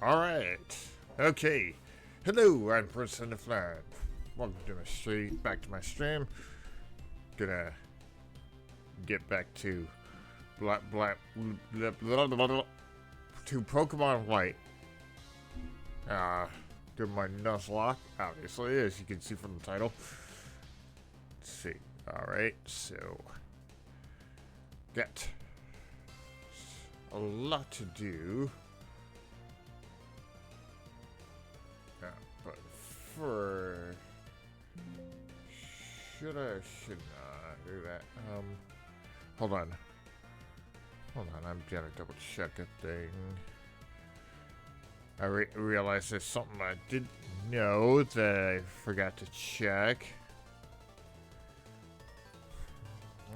Alright. Okay. Hello, I'm Person of Flag. Welcome to my stream. Back to my stream. Gonna get back to to Pokemon White. Do my nuzlocke, obviously, as you can see from the title. Let's see. Alright, so got a lot to do. But for should I or should not do that? Hold on, I'm gonna double check a thing. I realized there's something I didn't know that I forgot to check.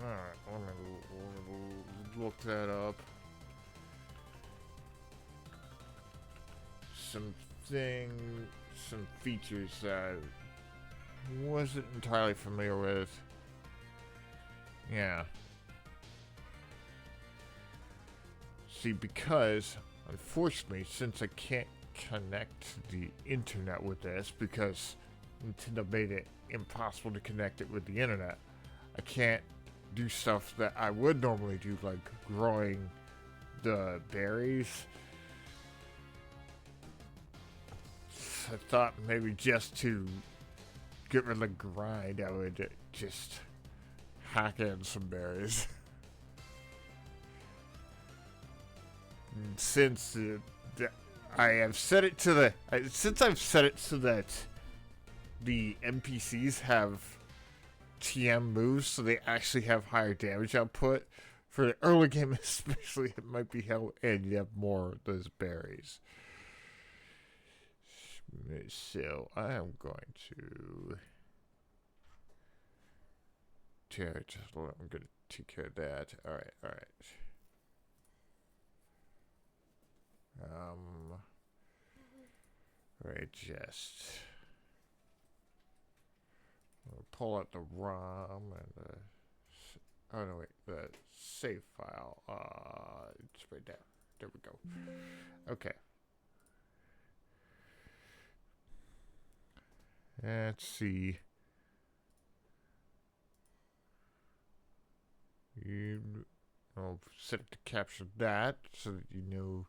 Alright, let me look that up. Some features that I wasn't entirely familiar with. Yeah. See, because unfortunately, since I can't connect to the internet with this, because Nintendo made it impossible to connect it with the internet, I can't do stuff that I would normally do, like growing the berries. I thought maybe just to get rid of the grind, I would just hack in some berries. Since I have set it to the since I've set it so that the NPCs have TM moves, so they actually have higher damage output for the early game, especially. It might be hell, and you have more of those berries. So I am going to I'm going to take care of that. All right. I'll pull out the ROM and oh no, wait, the save file. It's right there. There we go. Okay. Let's see. I'll set it to capture that so that you know.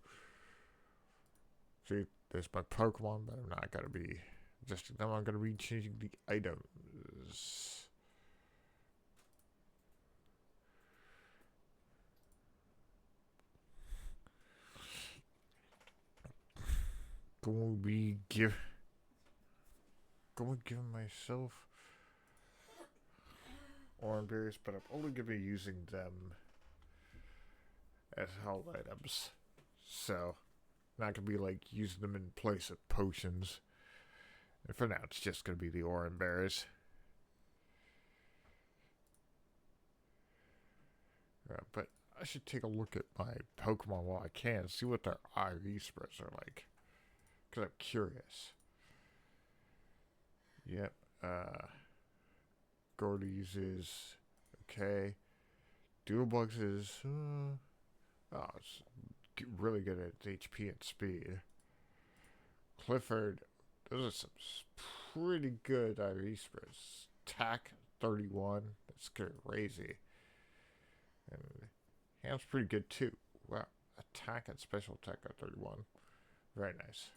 See, there's my Pokemon, but I'm not going to be adjusting them. I'm going to be changing the items. Going to give myself orange berries, but I'm only going to be using them as held items. So, not going to be like using them in place of potions. And for now, it's just going to be the orange berries. But I should take a look at my Pokemon while I can, see what their IV spreads are like. Because I'm curious. Yep. Gordy's is okay. Doodlebugs is it's really good at HP and speed. Clifford, those are some pretty good IV spreads. Tack 31, that's crazy. And Ham's pretty good too. Wow, attack and special attack at 31, very nice.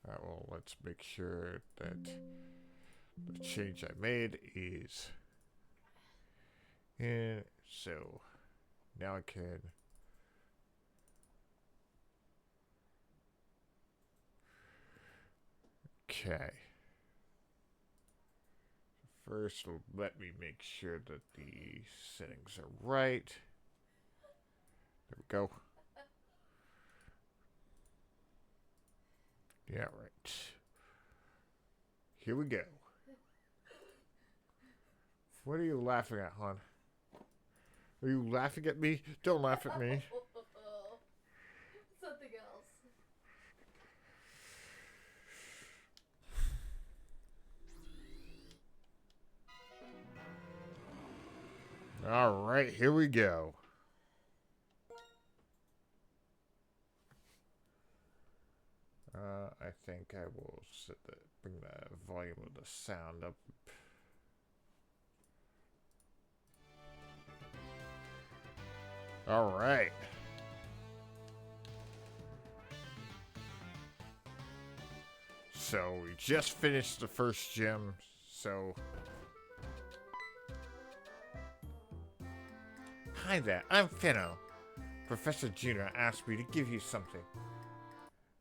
Alright, well, let's make sure that the change I made is in. So now I can okay. First, let me make sure that the settings are right. There we go. Yeah, right. Here we go. What are you laughing at, hon? Are you laughing at me? Don't laugh at me. Something else. Alright, here we go. I think I will bring the volume of the sound up. All right. So we just finished the first gym. So hi there, I'm Finno. Professor Juno asked me to give you something.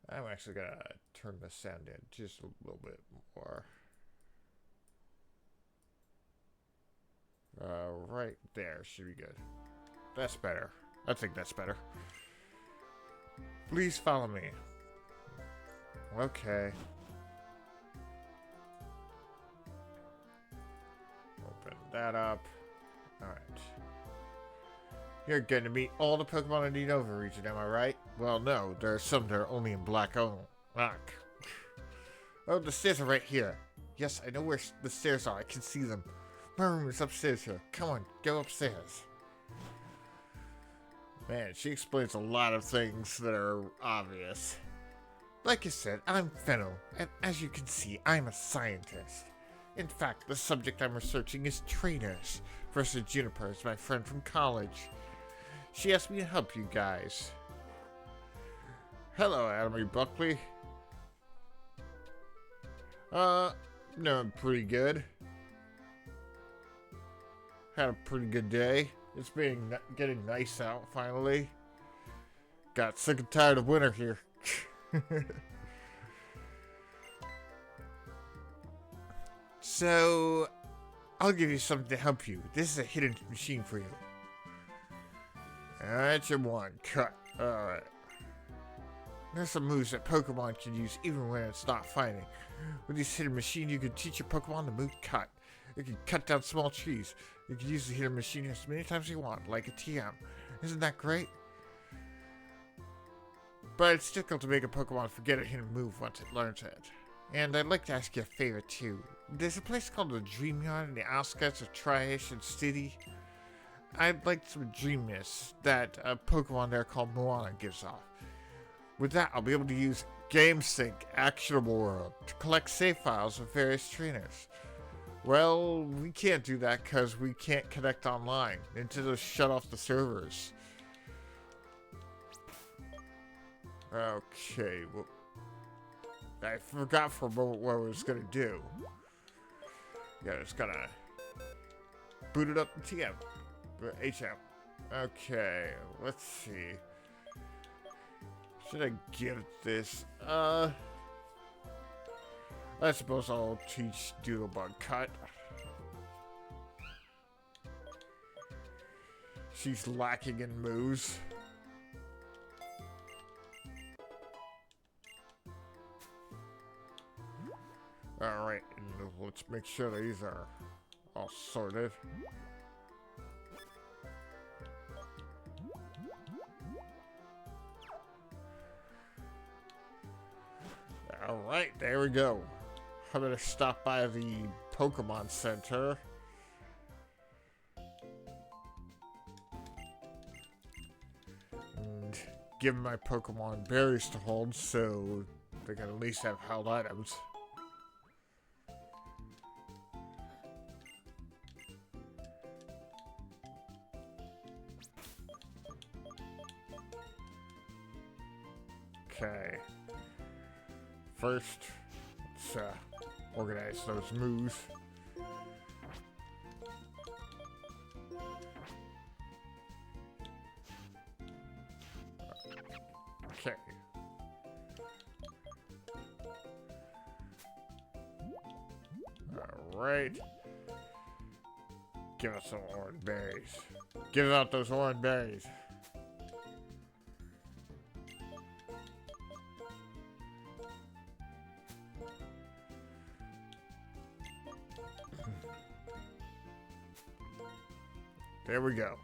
I'm actually gonna turn the sound in just a little bit more. Right there should be good. That's better. I think that's better. Please follow me. Okay. Open that up. Alright. You're going to meet all the Pokemon in the Unova region, am I right? Well, no. There are some that are only in black only. Oh, the stairs are right here. Yes, I know where the stairs are. I can see them. My room is upstairs here. Come on, go upstairs. Man, she explains a lot of things that are obvious. Like I said, I'm Fennel, and as you can see, I'm a scientist. In fact, the subject I'm researching is trainers. Professor Juniper is my friend from college. She asked me to help you guys. Hello, Amory Buckley. No, pretty good. Had a pretty good day. It's getting nice out finally. Got sick and tired of winter here. So, I'll give you something to help you. This is a hidden machine for you. That's your one. Cut. Alright. There's some moves that Pokemon can use even when it's not fighting. With this hidden machine, you can teach your Pokemon the move Cut. It can cut down small trees. You can use the hidden machine as many times as you want, like a TM. Isn't that great? But it's difficult to make a Pokemon forget a hidden move once it learns it. And I'd like to ask you a favor too. There's a place called the Dream Yard in the outskirts of Tri-Ocean City. I'd like some Dream Mist that a Pokemon there called Moana gives off. With that, I'll be able to use GameSync Actionable World to collect save files of various trainers. Well, we can't do that because we can't connect online. Nintendo shut off the servers. Okay, well, I forgot for a moment what I was gonna do. Yeah, it's gonna boot it up to TM. HM. Okay, let's see. Should I give this? I suppose I'll teach Doodlebug Cut. She's lacking in moves. Alright, let's make sure these are all sorted. Alright, there we go. I'm gonna stop by the Pokemon Center. And give my Pokemon berries to hold so they can at least have held items. Okay. First, let's organize those moves. Okay. Alright. Give us some orange berries. Give out those orange berries. There we go.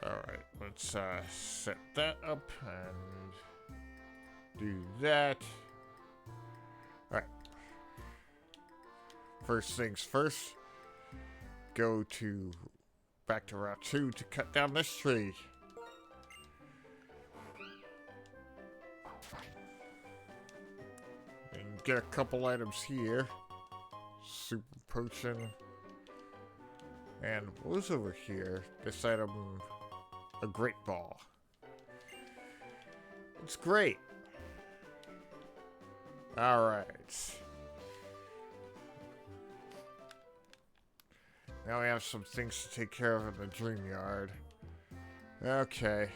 Alright, let's set that up and do that. Alright. First things first, go to back to Route 2 to cut down this tree. And get a couple items here. Super potion. And what was over here? This item, a great ball. It's great. Alright. Now we have some things to take care of in the dream yard. Okay.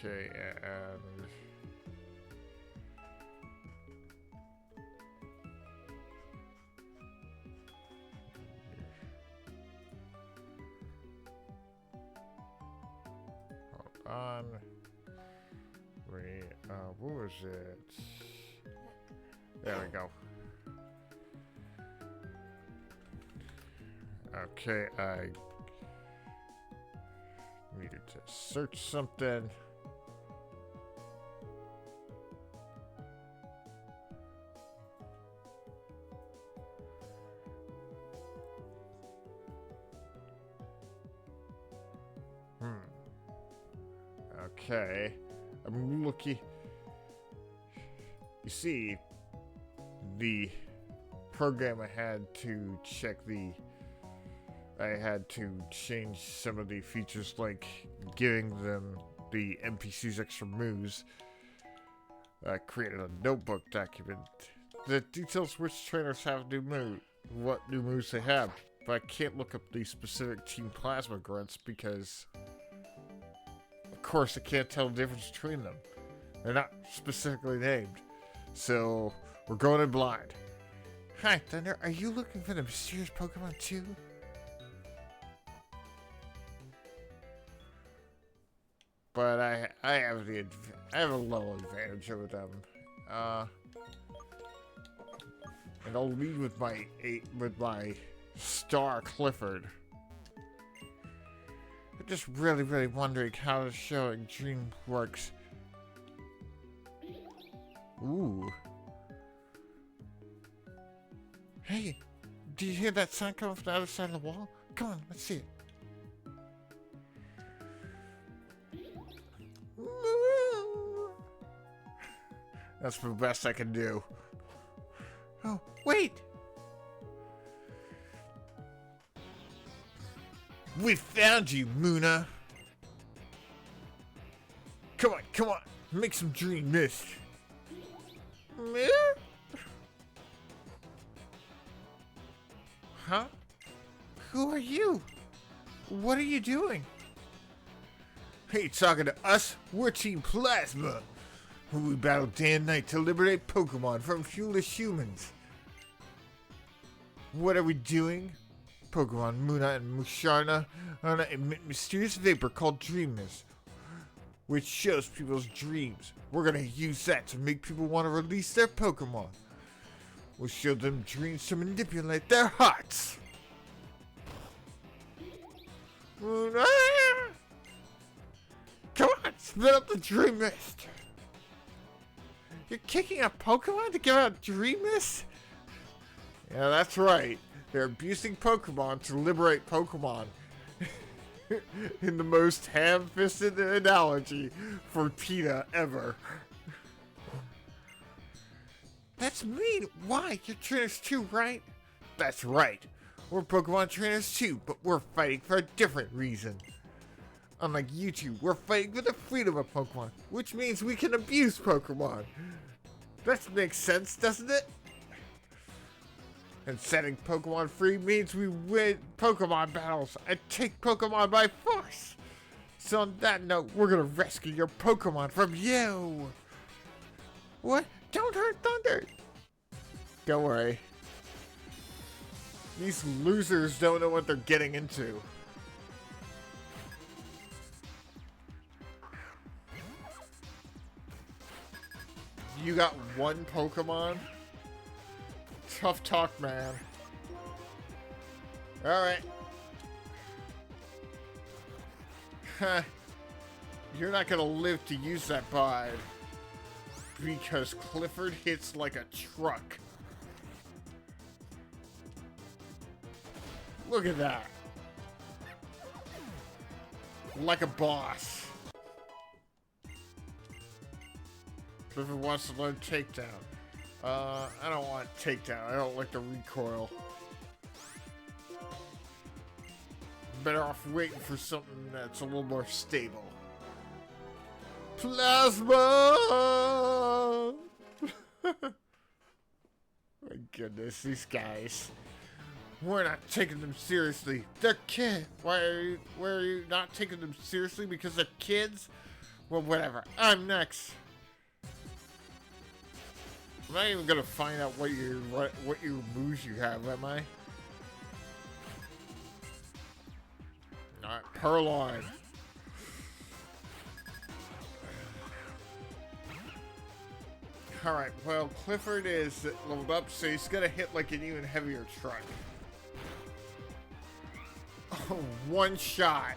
Okay, and... hold on. Wait, what was it? There we go. Okay, I needed to search something. Okay. I'm looking. You see, the program I had to check I had to change some of the features, like giving them the NPCs extra moves. I created a notebook document that details which trainers have new moves, what new moves they have. But I can't look up the specific Team Plasma grunts because, of course, I can't tell the difference between them. They're not specifically named. So, we're going in blind. Hi, Thunder. Are you looking for the mysterious Pokemon too? But I have a little advantage over them. And I'll lead with my Star Clifford. I'm just really wondering how the showing Dream works. Ooh. Hey, do you hear that sound coming from the other side of the wall? Come on, let's see it. That's the best I can do. Oh, wait! We found you, Muna! Come on, make some dream mist. Huh? Who are you? What are you doing? Hey, talking to us? We're Team Plasma. We battle day and night to liberate Pokemon from foolish humans. What are we doing? Pokemon Muna and Musharna emit mysterious vapor called Dream Mist, which shows people's dreams. We're gonna use that to make people want to release their Pokemon. We'll show them dreams to manipulate their hearts. Muna! Come on, spit up the Dream Mist. You're kicking a Pokemon to give out Dream Mist? Yeah, that's right. They're abusing Pokemon to liberate Pokemon. In the most ham-fisted analogy for PETA ever. That's mean. Why? You're trainers too, right? That's right. We're Pokemon trainers too, but we're fighting for a different reason. Unlike you two, we're fighting for the freedom of Pokemon, which means we can abuse Pokemon. That makes sense, doesn't it? And setting Pokemon free means we win Pokemon battles and take Pokemon by force. So on that note, we're gonna rescue your Pokemon from you. What? Don't hurt Thunder. Don't worry. These losers don't know what they're getting into. You got one Pokemon? Tough talk, man. Alright. You're not gonna live to use that bide. because Clifford hits like a truck. Look at that. Like a boss. Clifford wants to learn takedown. I don't want takedown. I don't like the recoil. Better off waiting for something that's a little more stable. Plasma! My goodness, these guys. We're not taking them seriously. They're kids. Why are you not taking them seriously? Because they're kids? Well, whatever. I'm next. I'm not even gonna find out what your moves you have, am I? Alright, Purloin. Alright, well, Clifford is leveled up, so he's gonna hit like an even heavier truck. Oh, one shot.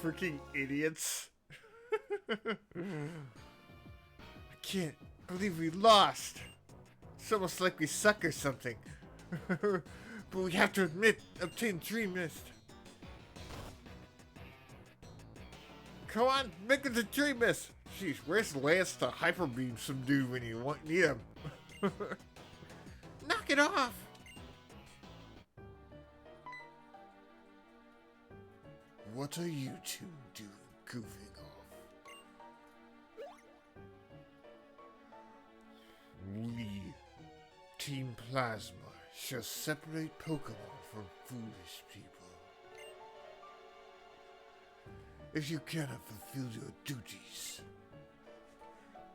Freaking idiots. I can't believe we lost. It's almost like we suck or something. But we have to obtain Dream Mist. Come on, make it the Dream Mist. Jeez, where's Lance to hyper beam some dude when you need him? Knock it off. What are you two doing, goofing off? We, Team Plasma, shall separate Pokemon from foolish people. If you cannot fulfill your duties,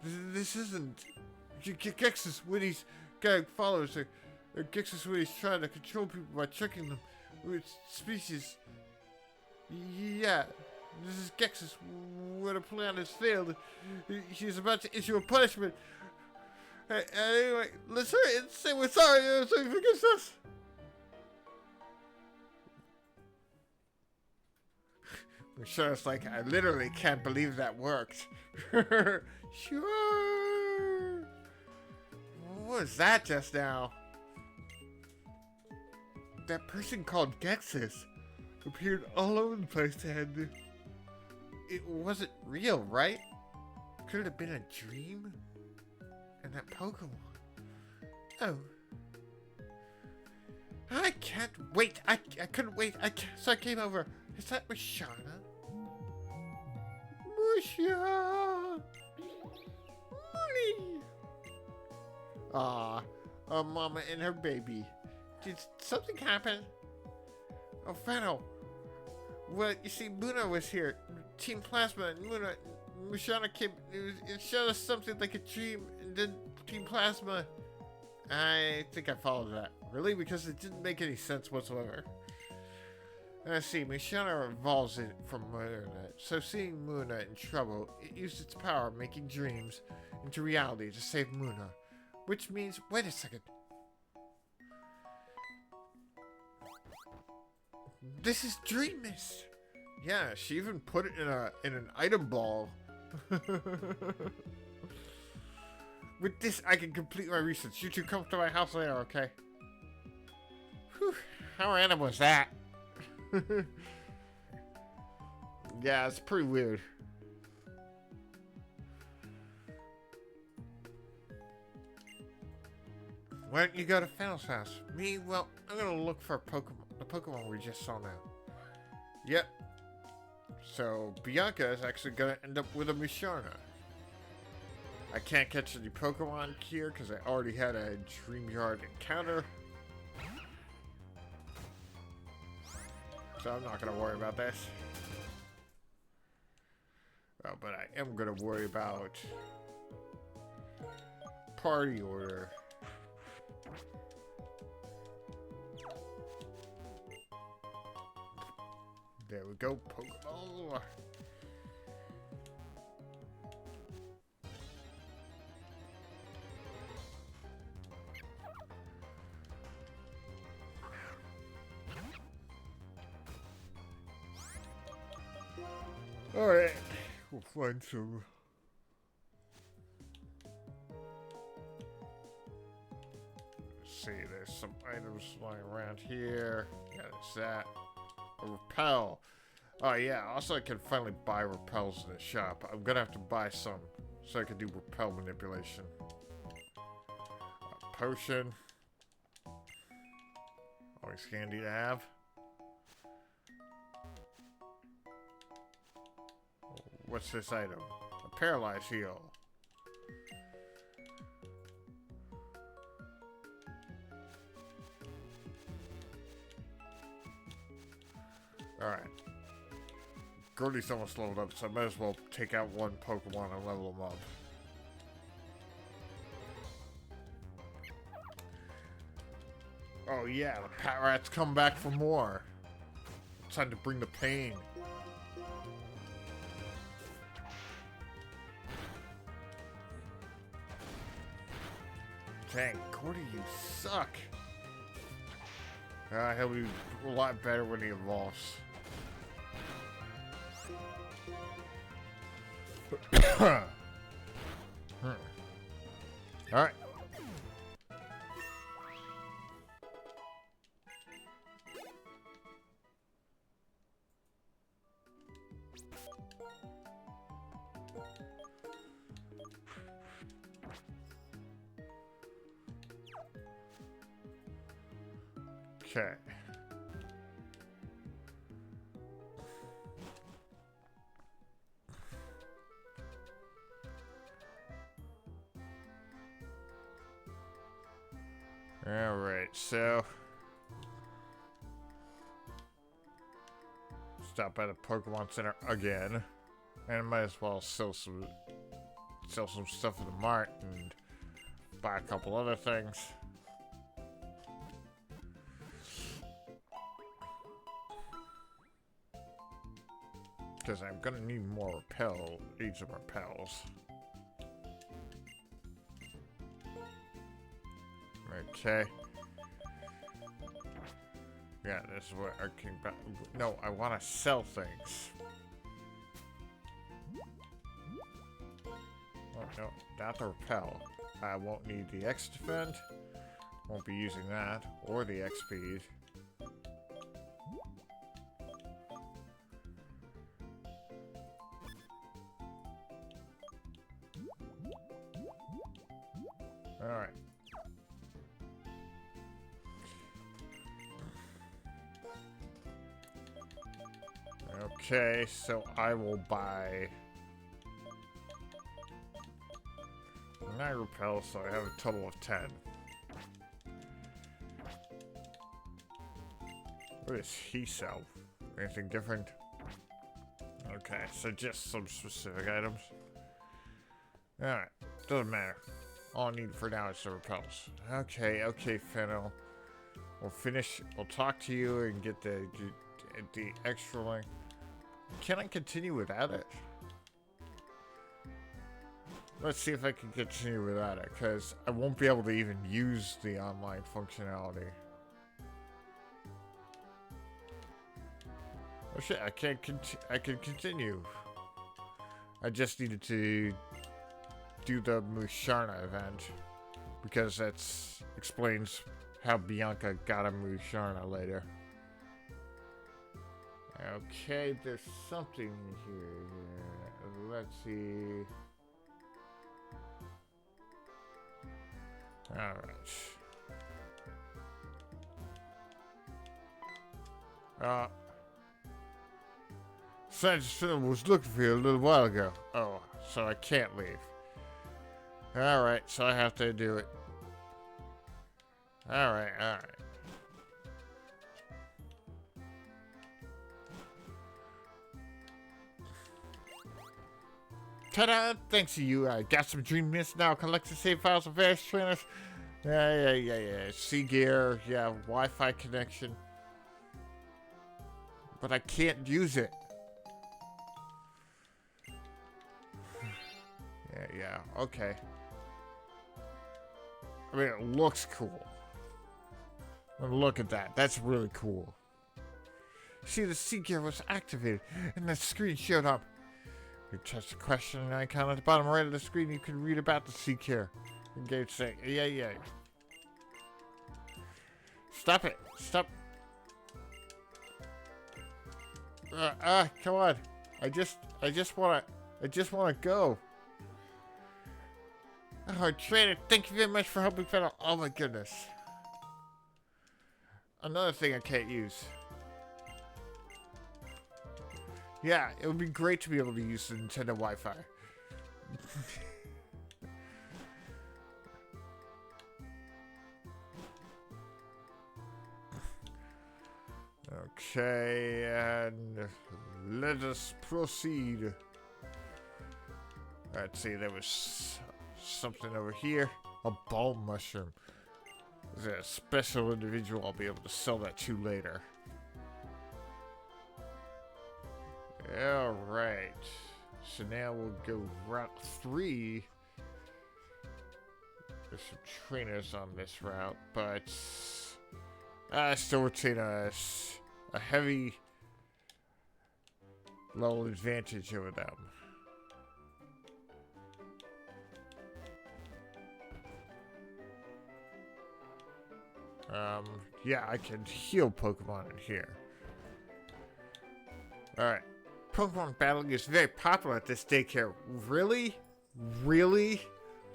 this isn't Gexus Witty's gang followers. Gexus Witty's trying to control people by tricking them with species. Yeah, this is Gexus. When a plan has failed, she's about to issue a punishment. Anyway, let's hurry and say we're sorry so he forgives us. Michelle's like, I literally can't believe that worked. Sure. What was that just now? That person called Gexus appeared all over the place and it wasn't real, right? Could it have been a dream? And that Pokemon. Oh. I can't wait. I couldn't wait. So I came over. Is that Mashana? Musha! Mooney! Aw, a mama and her baby. Did something happen? Oh, Fennel. Well, you see, Muna was here. Team Plasma and Muna. Mushana came. It showed us something like a dream, and then Team Plasma. I think I followed that. Really? Because it didn't make any sense whatsoever. I see, Mushana evolves it from Muna. So seeing Muna in trouble, it used its power, making dreams into reality to save Muna. Which means, wait a second. This is Dream Mist. Yeah, she even put it in an item ball. With this, I can complete my research. You two come to my house later, okay? Whew, how random was that? Yeah, it's pretty weird. Why don't you go to Fennel's house? Me? Well, I'm gonna look for the Pokemon we just saw now. Yep. So, Bianca is actually gonna end up with a Musharna. I can't catch any Pokemon here because I already had a Dreamyard encounter. So I'm not gonna worry about this. Oh, but I am gonna worry about party order. There we go, Pokeball. Alright, we'll find some. Let's see, there's some items lying around here. Yeah, there's that. A repel. Oh yeah, also I can finally buy repels in the shop. I'm gonna have to buy some so I can do repel manipulation. A potion. Always handy to have. What's this item? A paralyzed heal. Alright. Gordy's almost leveled up, so I might as well take out one Pokemon and level him up. Oh yeah, the Pat Rats come back for more. It's time to bring the pain. Dang, Gordy, you suck. He'll be a lot better when he evolves. Alright. Okay. Alright, so stop by the Pokemon Center again. And I might as well sell some stuff at the mart and buy a couple other things. Because I'm gonna need more each of repels. Okay. Yeah, this is what I can buy. No, I want to sell things. Oh, no, not the repel. I won't need the X defend. Won't be using that, or the X speed. Alright. Okay, so I will buy 9 repels, so I have a total of 10. What does he sell? Anything different? Okay, so just some specific items. Alright, doesn't matter. All I need for now is the repels. Okay, Fennel. We'll talk to you and get the extra link. Can I continue without it? Let's see if I can continue without it, because I won't be able to even use the online functionality. Oh shit, I can continue. I just needed to do the Musharna event, because that explains how Bianca got a Musharna later. Okay, there's something here. Let's see. Alright. Sergeant was looking for you a little while ago. Oh, so I can't leave. Alright, so I have to do it. Alright. Ta-da! Thanks to you, I got some dream mist now. Collect the save files of various trainers. Yeah. Sea gear, yeah, Wi-Fi connection. But I can't use it. Yeah, okay. I mean, it looks cool. Look at that. That's really cool. See, the sea gear was activated, and the screen showed up. You touch the question icon at the bottom right of the screen. You can read about the seek here. Engage saying, yeah. Stop it! Stop! Come on! I just wanna go. Oh, trainer, thank you very much for helping Fennel. Oh my goodness. Another thing I can't use. Yeah, it would be great to be able to use the Nintendo Wi-Fi. Okay, and let us proceed. Let's see, there was something over here. A ball mushroom. Is a special individual. I'll be able to sell that to later. Alright. So now we'll go route 3. There's some trainers on this route, but I still retain a heavy level advantage over them. Yeah, I can heal Pokemon in here. Alright. Pokemon battling is very popular at this daycare. Really? Really?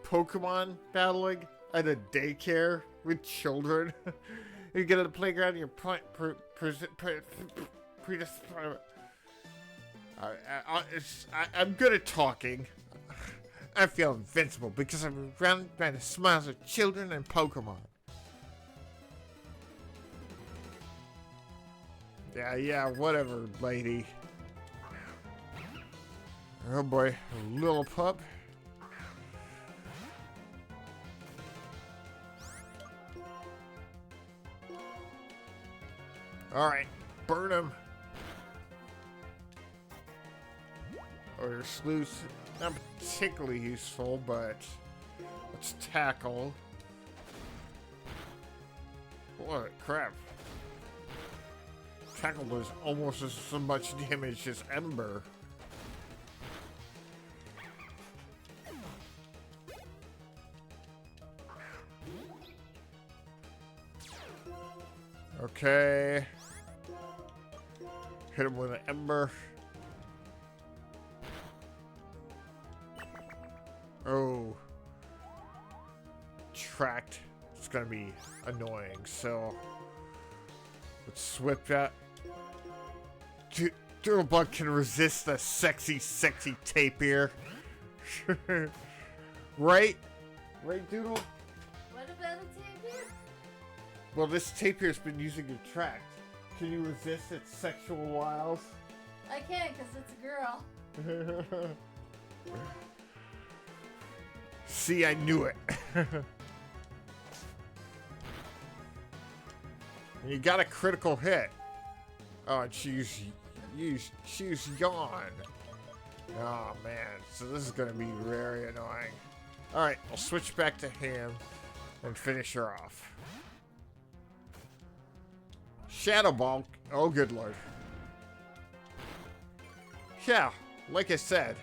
Pokemon battling at a daycare with children? You get to the playground, you're I'm good at talking. I feel invincible because I'm surrounded by the smiles of children and Pokemon. Yeah, whatever, lady. Oh boy, a little pup. Alright, burn him. Or sluice. Not particularly useful, but let's tackle. What crap. Tackle does almost as much damage as Ember. Okay. Hit him with an Ember. Oh. Tracked. It's gonna be annoying, so let's switch that. Doodlebug can resist the sexy tapier. Right? Right, Doodle? What about a tapir? Well, this tapir's been using your tract. Can you resist its sexual wiles? I can't, because it's a girl. See, I knew it. You got a critical hit. Oh, and she used yawn. Oh man, so this is gonna be very annoying. Alright, I'll switch back to him and finish her off. Shadow Ball. Oh good lord. Yeah, like I said.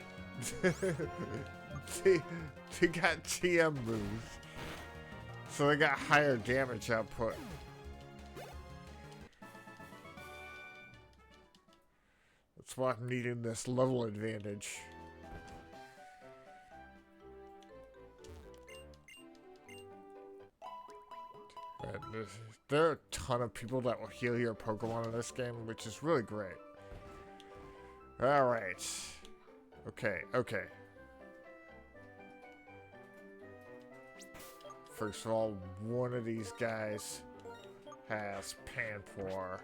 they got TM moves. So they got higher damage output. That's why I'm needing this level advantage. And there are a ton of people that will heal your Pokemon in this game, which is really great. Alright. Okay. First of all, one of these guys has Panpour.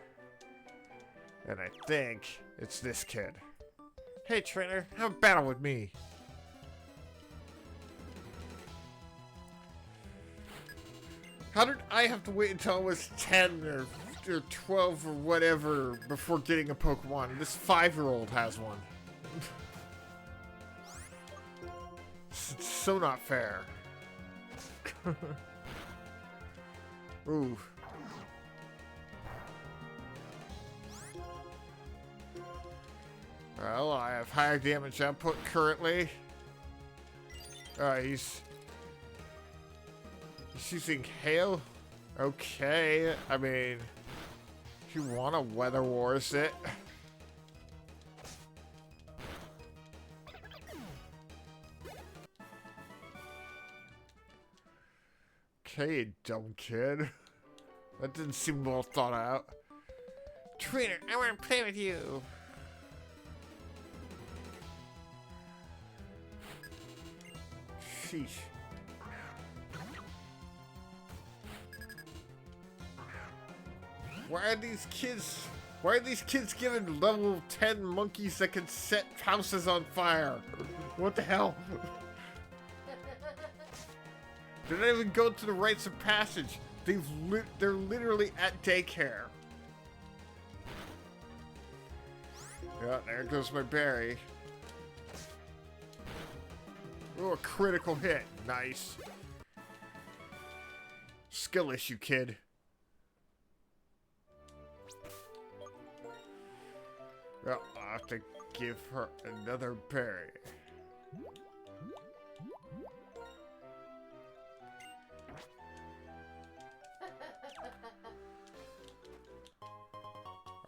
And I think it's this kid. Hey trainer, have a battle with me. How did I have to wait until I was 10 or 12 or whatever before getting a Pokemon? This 5-year-old has one. It's so not fair. Ooh. Well, I have higher damage output currently. He's using hail. Okay, I mean, if you want to Weather Wars it. Okay, you dumb kid. That didn't seem well thought out. Trainer, I want to play with you. Sheesh. Why are these kids given level 10 monkeys that can set houses on fire? What the hell? They don't even go to the rites of passage. They're literally at daycare. Yeah, there goes my berry. Oh, a critical hit. Nice. Skill issue, kid. Well, I'll have to give her another berry.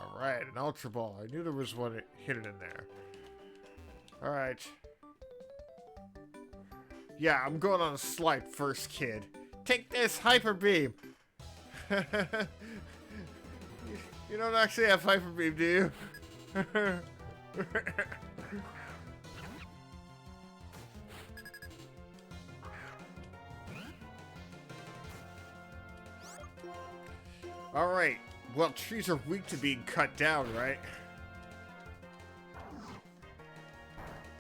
Alright, an Ultra Ball. I knew there was one hidden in there. Alright. Yeah, I'm going on a slide first, kid. Take this, Hyper Beam! You don't actually have Hyper Beam, do you? Alright. Well, trees are weak to being cut down, right?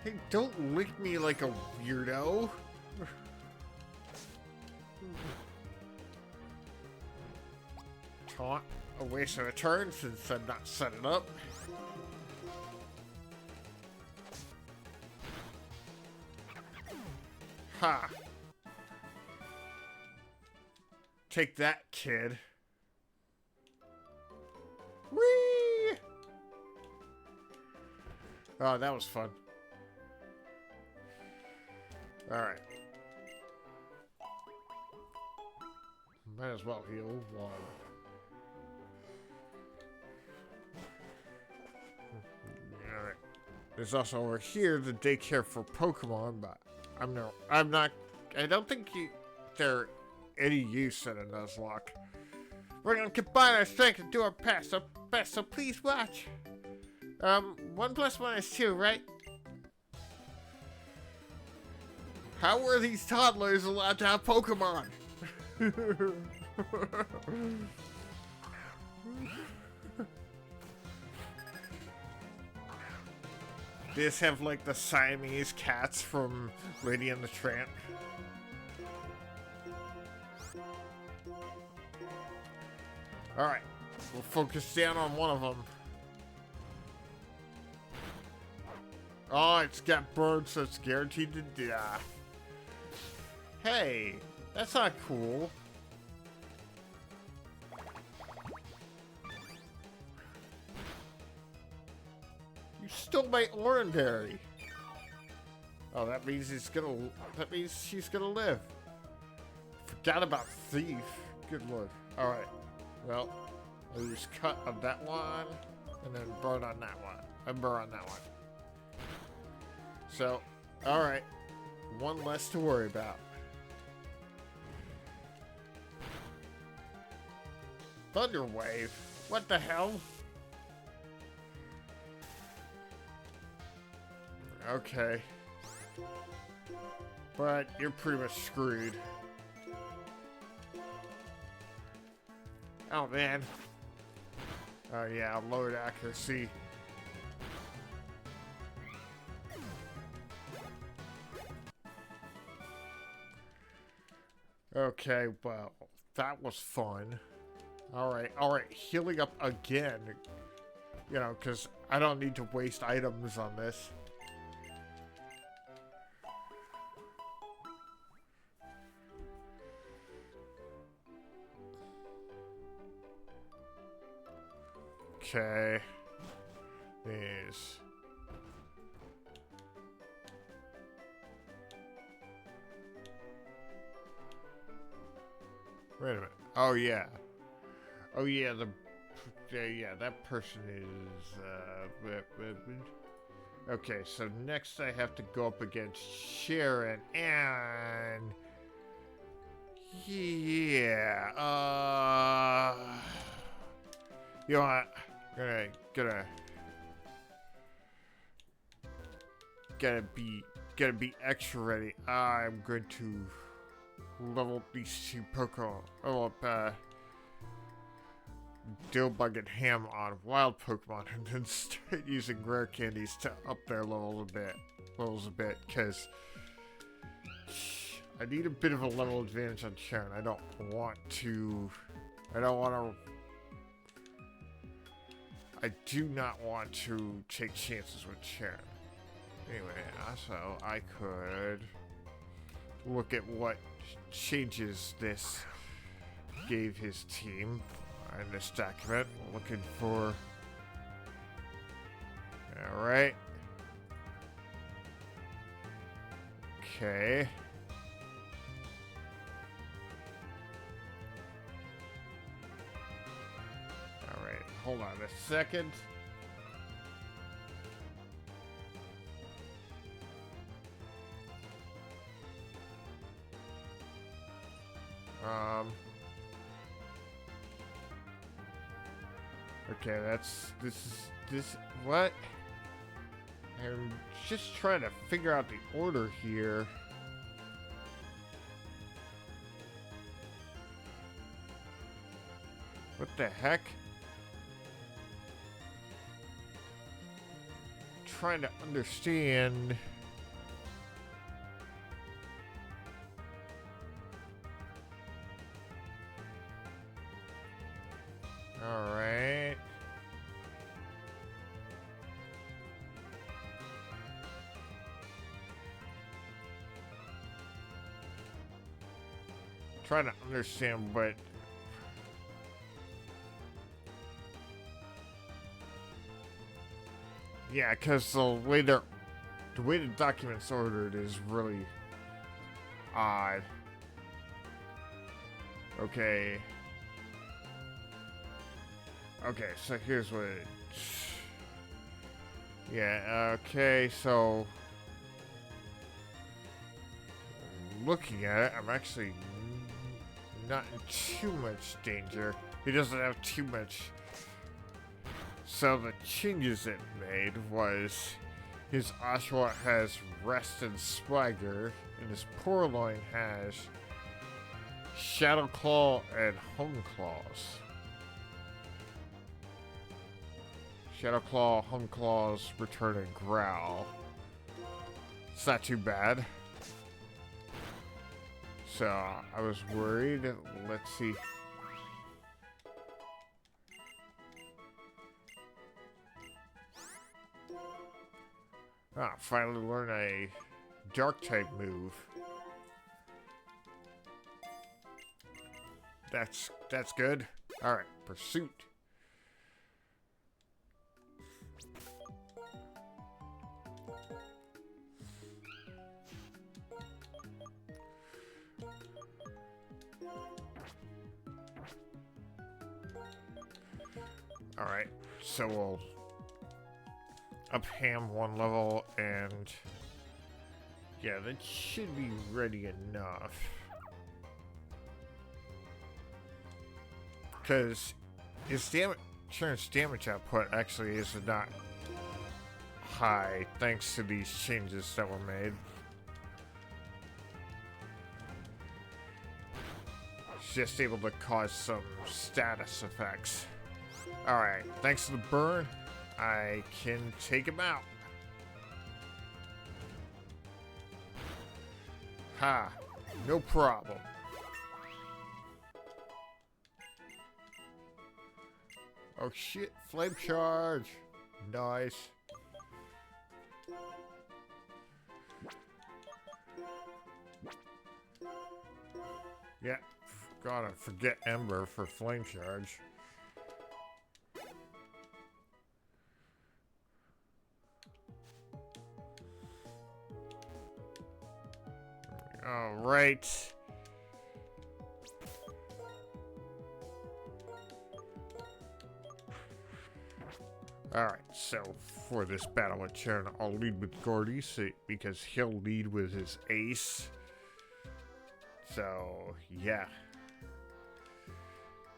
Hey, don't lick me like a weirdo. Taunt. A waste of a turn since I'm not setting up. Ha! Take that, kid. Whee! Oh, that was fun. Alright. Might as well heal one. Alright. There's also over here the daycare for Pokemon, but I don't think they're any use at a nuzlocke. We're gonna combine our strength and do our best, so please watch. 1 + 1 is 2, right? How are these toddlers allowed to have Pokemon? They just have like the Siamese cats from Lady and the Tramp. Alright, we'll focus down on one of them. Oh, it's got burned, so it's guaranteed to die. Hey, that's not cool. You stole my Oranberry. Oh, that means she's gonna live. Forgot about Thief. Good lord. Alright. Well, I'll use cut on that one, and then burn on that one, and burn on that one. So, alright. One less to worry about. Thunder Wave? What the hell? Okay. But you're pretty much screwed. Oh man. Oh yeah, lowered accuracy. Okay, well, that was fun. Alright, healing up again. You know, because I don't need to waste items on this. Okay. These. Wait a minute. Oh yeah. Oh yeah. Yeah. That person is. Okay. So next I have to go up against Sharon and. Yeah. You know what? Gotta be extra ready. I'm going to level up these two Pokemon. Level up Dillbug and Ham on wild Pokemon, and then start using rare candies to up their levels a bit, because I need a bit of a level advantage on Sharon. I don't want to. I do not want to take chances with Sharon. Anyway, also I could look at what changes this gave his team in this document. Looking for. Alright. Okay. Alright, hold on a second. Okay, this, what? I'm just trying to figure out the order here. What the heck? Trying to understand. Alright. Trying to understand what. Yeah, because the way the document's ordered is really odd. Okay. Okay, so here's what it. Yeah, okay, so looking at it, I'm actually not in too much danger. He doesn't have too much. So the changes it made was his Oshawott has Rest and Swagger, and his Purloin has Shadow Claw and Home Claws. Shadow Claw, Home Claws, Return and Growl. It's not too bad. So I was worried. Let's see. Finally learn a Dark type move. That's good. All right, Pursuit. All right, so we'll up Ham one level, and yeah, that should be ready enough. Because his Sharon's damage output actually is not high thanks to these changes that were made. She's just able to cause some status effects. Alright, thanks to the burn, I can take him out. Ha! No problem. Oh shit, Flame Charge! Nice. Yeah, gotta forget Ember for Flame Charge. Alright. Alright, so for this battle with Sharon, I'll lead with Gordy because he'll lead with his ace. So, yeah.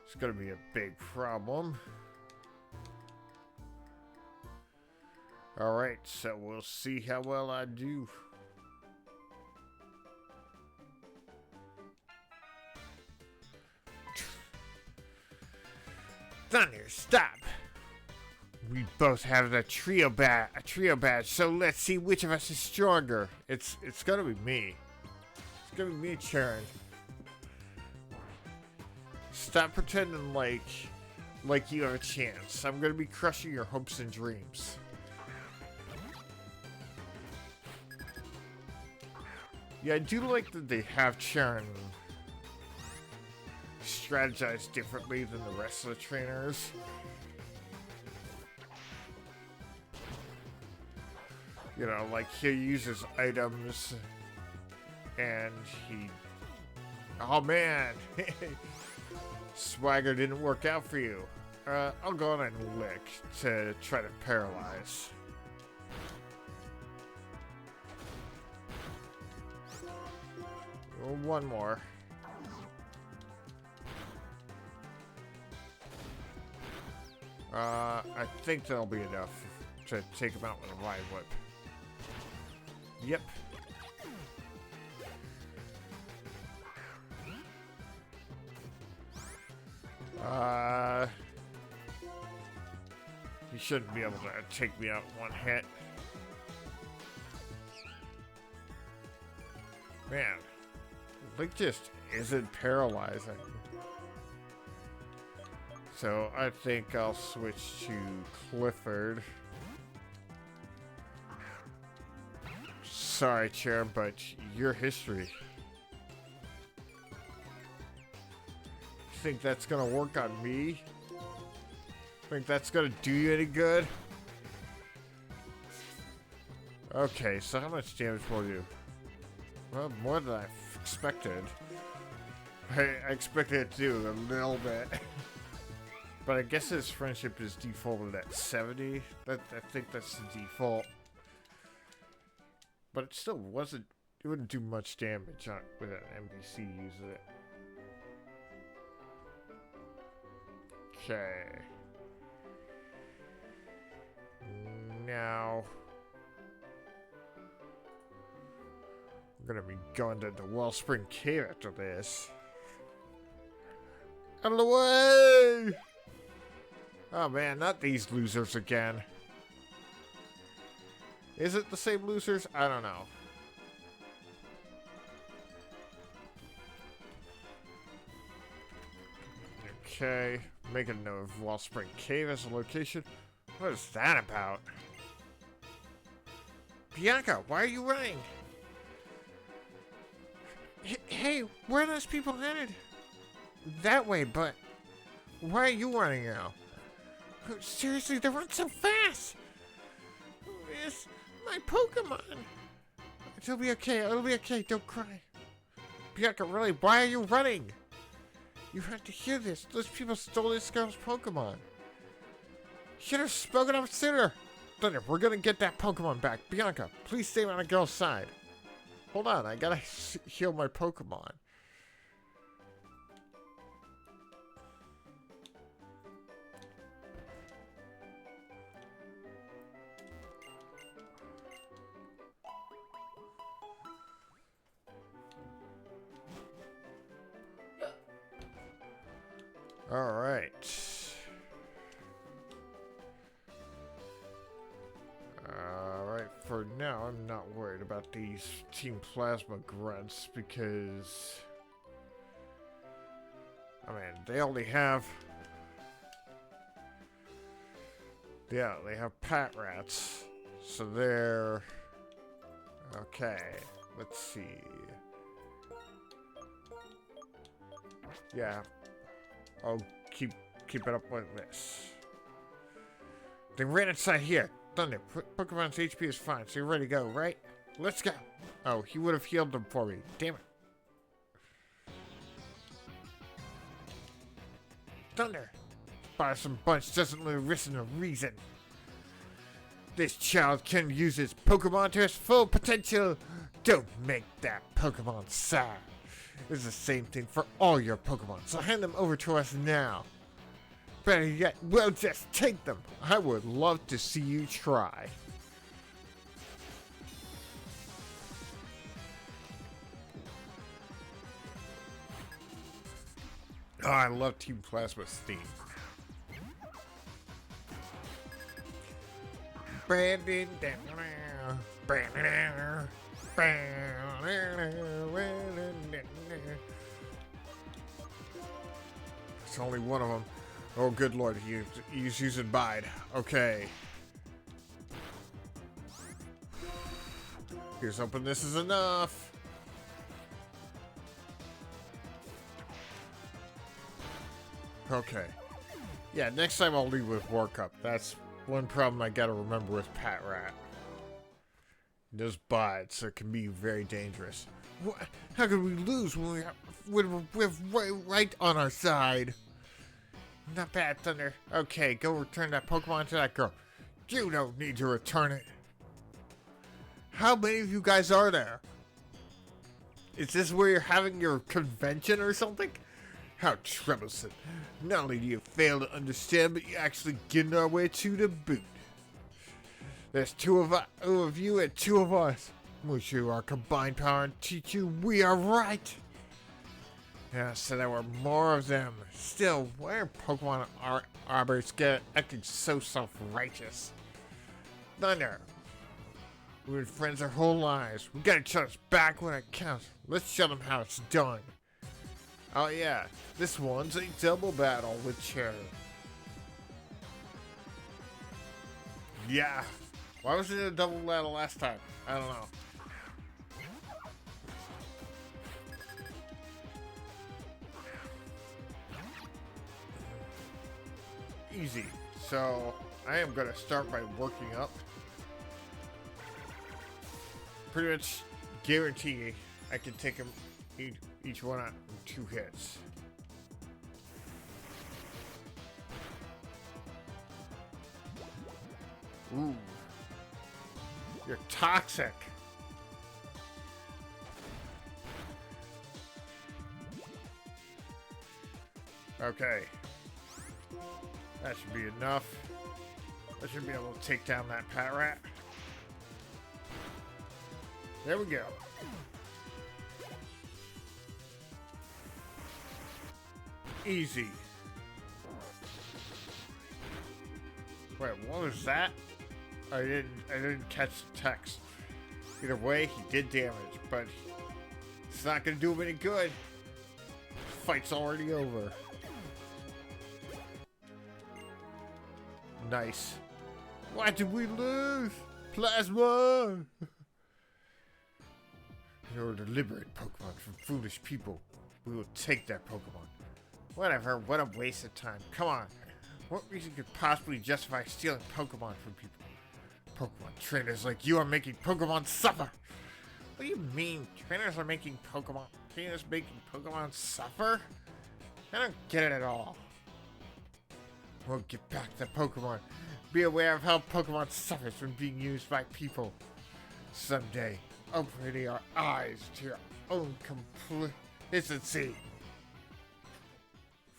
It's gonna be a big problem. Alright, so we'll see how well I do. Thunder, stop! We both have a trio badge, so let's see which of us is stronger. It's gonna be me. It's gonna be me, Sharon. Stop pretending like you have a chance. I'm gonna be crushing your hopes and dreams. Yeah, I do like that they have Sharon strategize differently than the rest of the trainers. You know, like he uses items and he... Oh man! Swagger didn't work out for you. I'll go on and lick to try to paralyze. One more. I think that'll be enough to take him out with a Vine Whip. Yep. He shouldn't be able to take me out in one hit. Man, Link just isn't paralyzing. So I think I'll switch to Clifford. Sorry, Chair, but your history. Think that's gonna work on me? Think that's gonna do you any good? Okay, so how much damage will you? Well, more than I expected. I expected it to do a little bit. But I guess his friendship is defaulted at 70. I think that's the default. But it still wasn't, it wouldn't do much damage with an NPC using it. Okay. Now we're gonna be going to the Wellspring Cave after this. Out of the way! Oh man, not these losers again. Is it the same losers? I don't know. Okay, make a note of Wellspring Cave as a location. What is that about? Bianca, why are you running? Hey, where are those people headed? That way, but why are you running now? Seriously, they run so fast! It's my Pokemon! It'll be okay, don't cry. Bianca, really, why are you running? You have to hear this. Those people stole this girl's Pokemon. Should have spoken up sooner. Thunder, we're gonna get that Pokemon back. Bianca, please stay on the girl's side. Hold on, I gotta heal my Pokemon. Alright. Alright, for now, I'm not worried about these Team Plasma grunts because, I mean, they only have, yeah, they have Pat Rats, so they're, okay, let's see. Yeah. I'll keep it up like this. They ran inside here. Thunder, Pokemon's HP is fine, so you're ready to go, right? Let's go. Oh, he would have healed them for me. Damn it. Thunder. Bothersome bunch doesn't really listen to reason. This child can use its Pokemon to its full potential. Don't make that Pokemon sad. It's the same thing for all your Pokemon, so hand them over to us now. Better yet, we'll just take them. I would love to see you try. Oh, I love Team Plasma's theme. Brandon, it's only one of them. Oh, good lord, he's using Bide. Okay. Here's hoping this is enough. Okay. Yeah, next time I'll leave with Workup. That's one problem I gotta remember with Pat Rat. Those bites, so it can be very dangerous. How could we lose when we're right on our side? Not bad, Thunder. Okay, go return that Pokemon to that girl. You don't need to return it. How many of you guys are there? Is this where you're having your convention or something? How troublesome. Not only do you fail to understand, but you actually get in our way to the boot. There's two of you and two of us. We'll show our combined power and teach you we are right. Yeah, so there were more of them. Still, why are Pokemon arbors acting so self-righteous? Thunder. We've been friends our whole lives. We got each other's back when it counts. Let's show them how it's done. Oh yeah, this one's a double battle with Cherry. Yeah. Why was it a double battle last time? I don't know. Easy. So, I am going to start by working up. Pretty much guarantee I can take them each one out in 2 hits. Ooh. You're toxic. Okay. That should be enough. I should be able to take down that Pat Rat. There we go. Easy. Wait, what was that? I didn't catch the text. Either way, he did damage, but it's not gonna do him any good. Fight's already over. Nice. Why did we lose? Plasma! In order to liberate Pokemon from foolish people, we will take that Pokemon. Whatever, what a waste of time. Come on. What reason could possibly justify stealing Pokemon from people? Pokemon trainers like you are making Pokemon suffer! What do you mean? Trainers are making Pokemon... Trainers making Pokemon suffer? I don't get it at all. We'll get back to Pokemon. Be aware of how Pokemon suffers when being used by people. Someday, opening our eyes to your own complacency.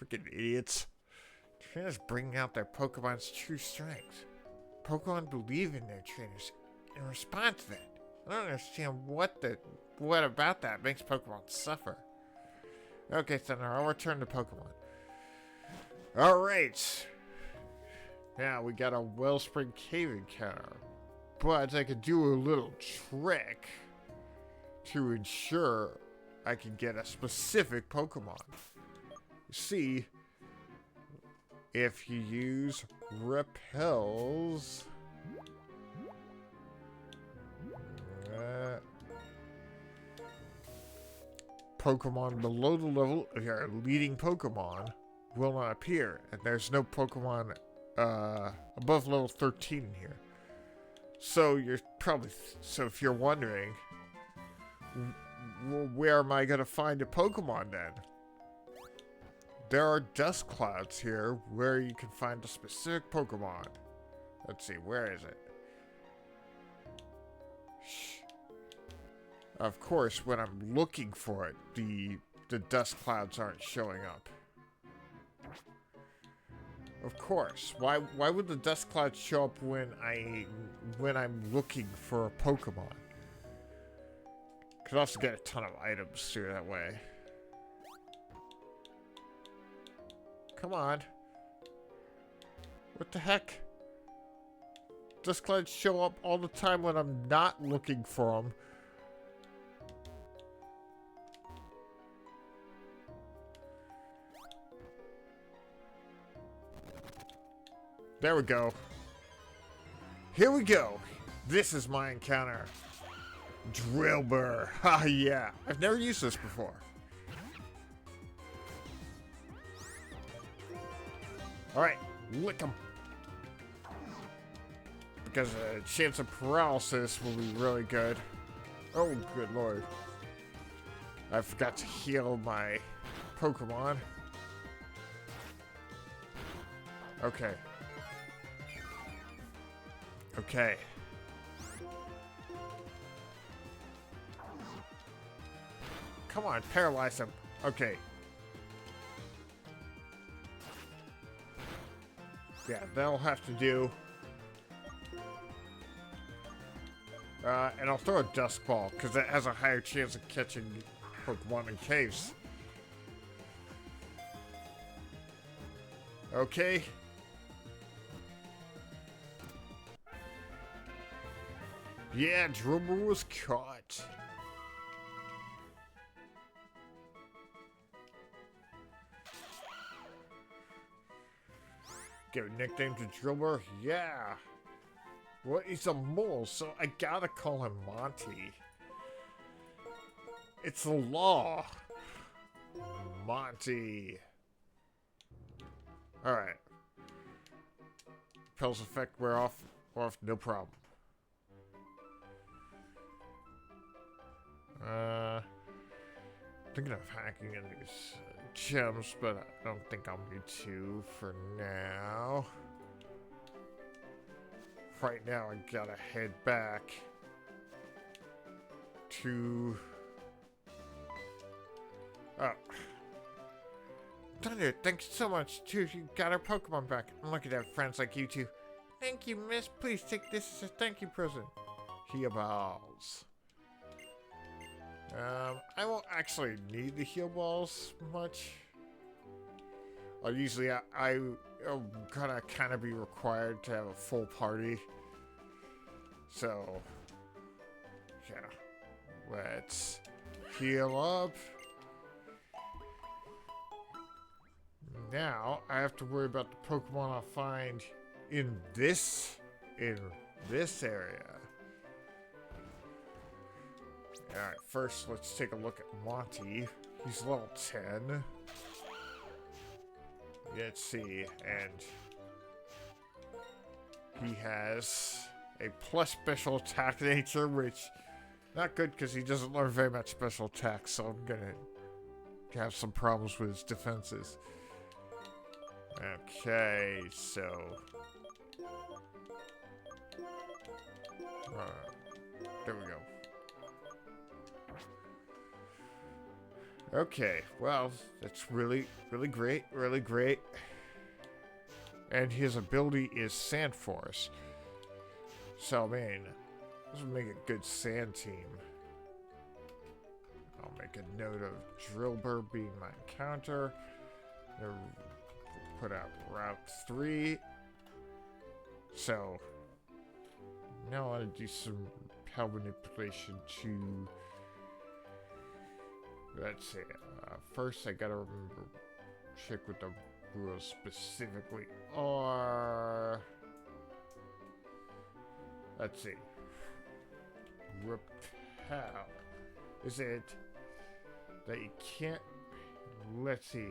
Freaking idiots. Trainers bring out their Pokemon's true strength. Pokemon believe in their trainers and respond to that. I don't understand what about that makes Pokemon suffer. Okay, Thunder, I'll return to Pokemon. Alright. Now we got a Wellspring Cave encounter. But I could do a little trick to ensure I can get a specific Pokemon. See, if you use Repels, Pokemon below the level of your leading Pokemon will not appear, and there's no Pokemon above level 13 in here. So you're probably so if you're wondering, where am I gonna find a Pokemon then? There are dust clouds here where you can find a specific Pokemon. Let's see, where is it? Of course, when I'm looking for it, the dust clouds aren't showing up. Of course. Why would the dust clouds show up when I'm looking for a Pokemon? Could also get a ton of items through that way. Come on. What the heck? Dust clouds show up all the time when I'm not looking for them. There we go. Here we go. This is my encounter. Drillbur. Ha yeah. I've never used this before. Alright, lick him. Because a chance of paralysis will be really good. Oh, good lord. I forgot to heal my Pokemon. Okay. Okay. Come on, paralyze him. Okay. Yeah, that'll have to do. And I'll throw a Dusk Ball, because that has a higher chance of catching Pokemon in caves. Okay. Yeah, Drillbur was caught. Give a nickname to Drillbur? Yeah. Well, he's a mole, so I gotta call him Monty. It's the law. Monty. Alright. Repel's effect wear off, no problem. Thinking of hacking in these gems, but I don't think I'll need to for now. Right now, I gotta head back to... Oh. Thunder, thanks so much, too. You got our Pokemon back. I'm lucky to have friends like you two. Thank you, miss. Please take this as a thank you present. Pokeballs. I won't actually need the heal balls much. Usually I'm gonna kind of be required to have a full party. So, yeah. Let's heal up. Now, I have to worry about the Pokemon I'll find in this area. Alright, first let's take a look at Monty. He's level 10. Let's see, and he has a plus special attack nature, which not good because he doesn't learn very much special attack, so I'm gonna have some problems with his defenses. Okay, so there we go. Okay, well, that's really great, really great. And his ability is Sand Force. So, I mean, this would make a good sand team. I'll make a note of Drillbur being my encounter. I'll put out Route 3. So, now I want to do some Repel Manipulation to... Let's see. First, I gotta remember, check what the rules specifically are. Let's see. Repel. Is it that you can't? Let's see.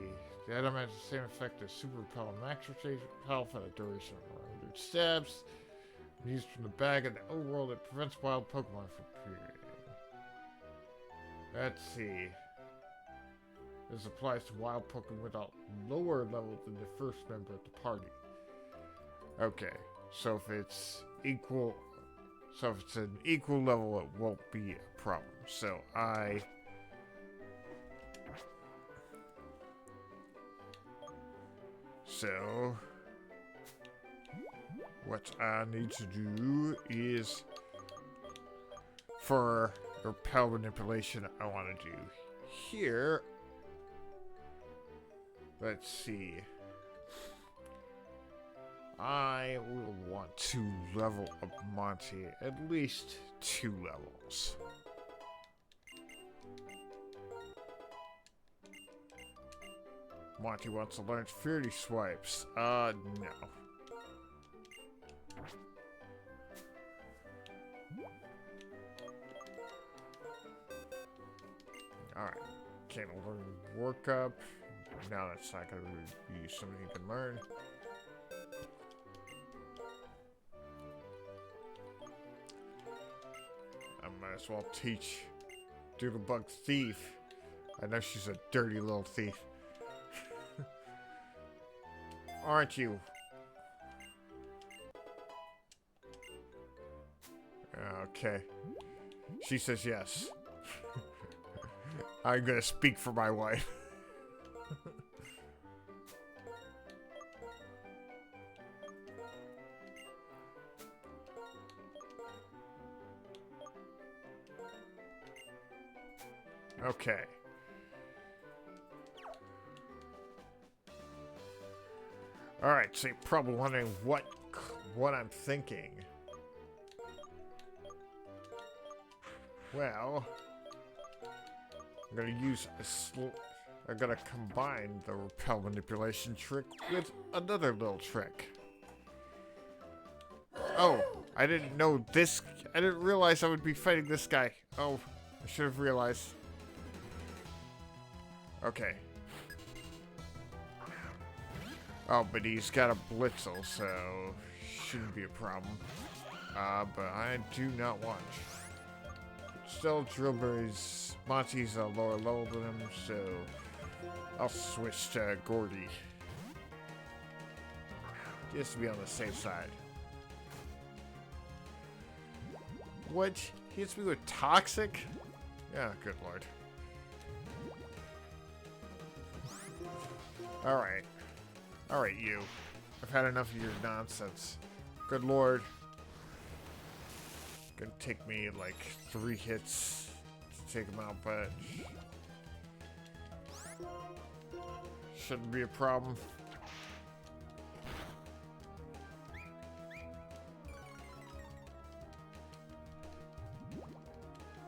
The item has the same effect as Super Repel and Max Repel for the duration of 100 steps. Used from the bag in the overworld, it prevents wild Pokemon from appearing. Let's see. This applies to wild Pokemon without lower level than the first member of the party. Okay, so if it's equal So if it's an equal level, it won't be a problem. So what I need to do is, for repel manipulation, I want to do here. Let's see. I will want to level up Monty at least 2 levels. Monty wants to learn 30 swipes. No. Alright. Can't learn work up. Now that's not going to be something you can learn. I might as well teach Doodlebug Thief. I know she's a dirty little thief. Aren't you? Okay. She says yes. I'm gonna speak for my wife. Okay. Alright, so you're probably wondering what I'm thinking. Well, I'm gonna combine the repel manipulation trick with another little trick. Oh, I didn't know this. I didn't realize I would be fighting this guy. Oh, I should have realized. Okay. Oh, but he's got a Blitzel, so shouldn't be a problem. But I do not want. Still, Drillberry's Monty's a lower level than him, so I'll switch to Gordy. Just to be on the safe side. What? He hits me with Toxic? Yeah, good lord. Alright. Alright, you. I've had enough of your nonsense. Good lord. Gonna take me like 3 hits to take him out, but shouldn't be a problem.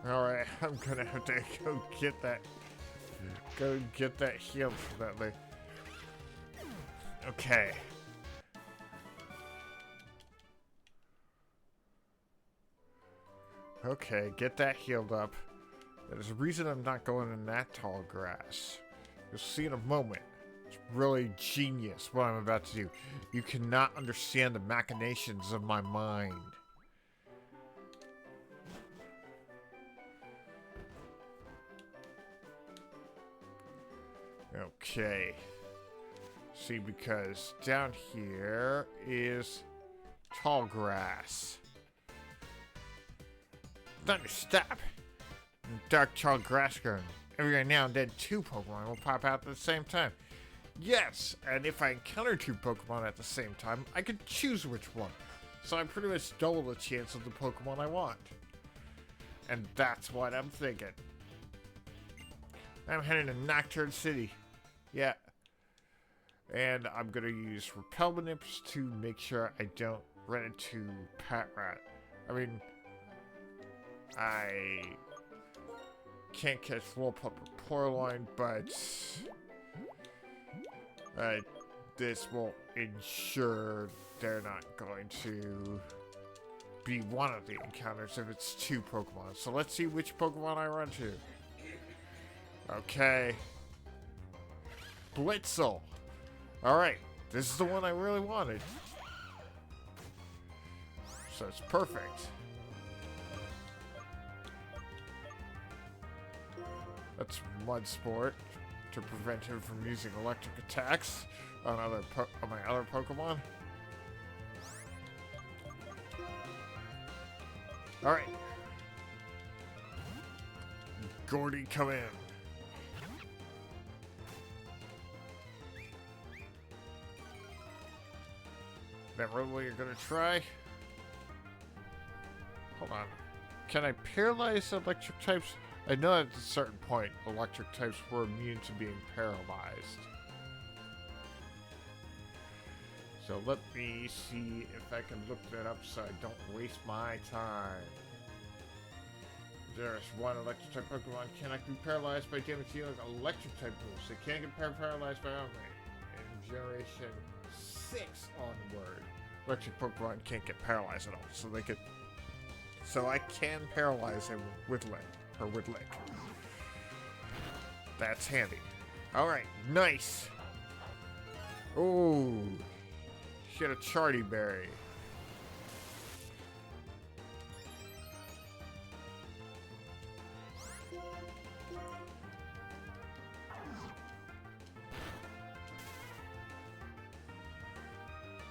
Alright, I'm gonna have to go get that healed for that thing. Okay. Okay, get that healed up. There's a reason I'm not going in that tall grass. You'll see in a moment. It's really genius what I'm about to do. You cannot understand the machinations of my mind. Okay. See, because down here is tall grass. Thunder, stop! Dark tall grass grown. Every now and then 2 Pokemon will pop out at the same time. Yes, and if I encounter 2 Pokemon at the same time, I can choose which one. So I pretty much double the chance of the Pokemon I want. And that's what I'm thinking. I'm heading to Nocturne City. Yeah. And I'm gonna use Repel Manips to make sure I don't run into Patrat. I mean, I can't catch Lillipup or Poryline, but this will ensure they're not going to be one of the encounters if it's 2 Pokemon. So let's see which Pokemon I run to. Okay. Blitzel. Alright, this is the one I really wanted. So it's perfect. That's Mud Sport to prevent him from using electric attacks on my other Pokemon. Alright. Gordy, come in. That really you're gonna try? Hold on. Can I paralyze electric types? I know at a certain point electric types were immune to being paralyzed. So let me see if I can look that up so I don't waste my time. There's one electric type Pokemon cannot be paralyzed by damage dealing electric type moves. They can't get paralyzed by only. In Generation 6 onward, electric Pokemon can't get paralyzed at all. So I can paralyze him with Lick. That's handy. Alright, nice. Ooh. Get a Charty Berry.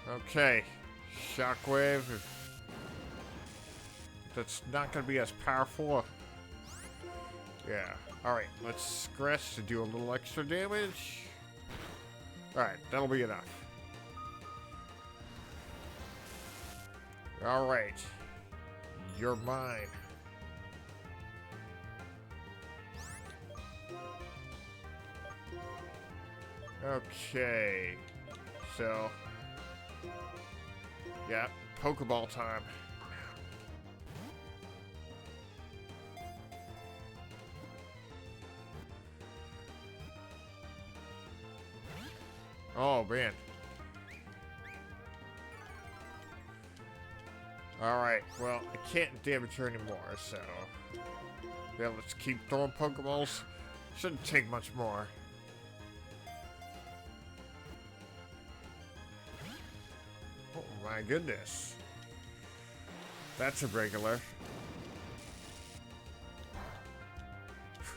Okay. Shockwave. That's not going to be as powerful. Yeah. Alright, let's scratch to do a little extra damage. Alright, that'll be enough. Alright. You're mine. Okay. So. Yeah, Pokeball time. Oh, man. Alright, well, I can't damage her anymore, so... Yeah, let's keep throwing Pokeballs. Shouldn't take much more. Oh my goodness. That's a regular.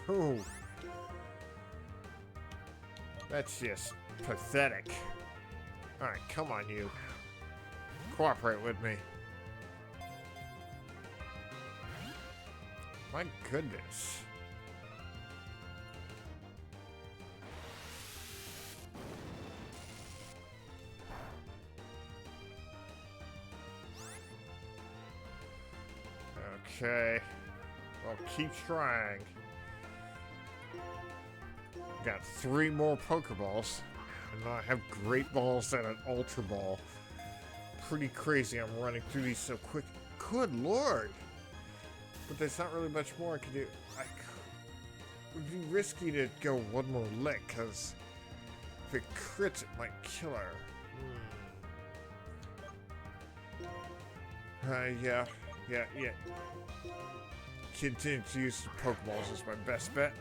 Whew. That's just pathetic. Alright, come on, you. Cooperate with me. My goodness. Okay. Well, keep trying. Got 3 more Pokeballs. And I have Great Balls and an Ultra Ball. Pretty crazy I'm running through these so quick. Good lord! But there's not really much more I can do. It would be risky to go one more lick, because if it crits, it might kill her. Yeah. Continue to use the Pokeballs is my best bet.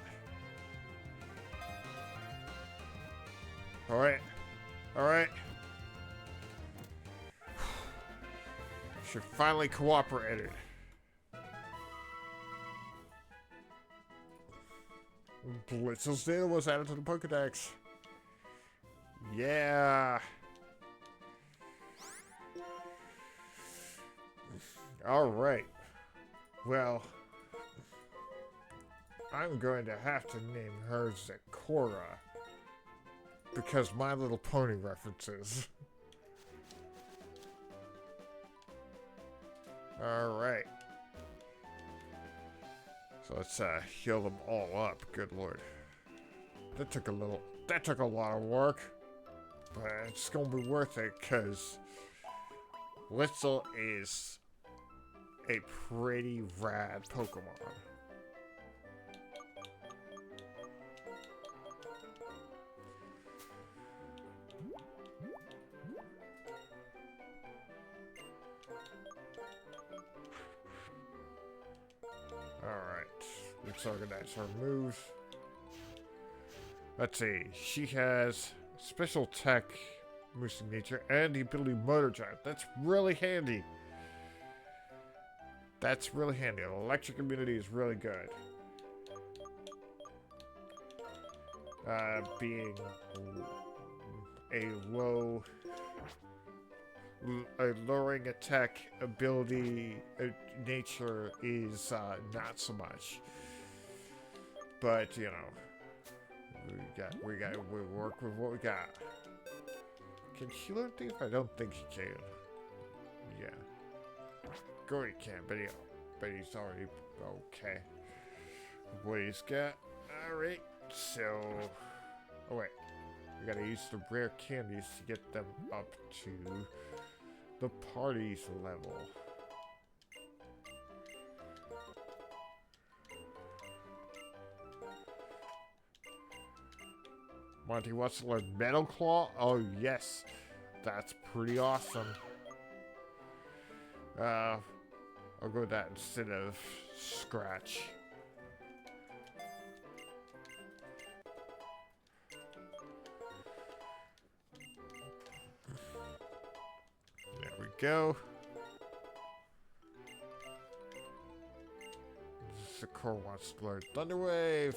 Alright. She finally cooperated. Blitzel's was added to the Pokedex. Yeah. Alright. Well, I'm going to have to name her Zekora. Because My Little Pony references. Alright. So let's heal them all up. Good lord. That took a lot of work. But it's gonna be worth it because Blitzel is a pretty rad Pokemon. Alright, let's organize her moves. Let's see, she has special tech, boosting nature, and the ability Motor Drive. That's really handy. Electric immunity is really good. Being a low lowering attack ability nature is not so much. But you know, we work with what we got. Can she learn things? I don't think she can. Yeah. Gory can, but he's already okay. What he's got? Alright, so oh wait. We gotta use the rare candies to get them up to the party's level. Monty wants to learn Metal Claw? Oh yes, that's pretty awesome. I'll go with that instead of Scratch. There we go. Sakura wants to learn Thunder Wave.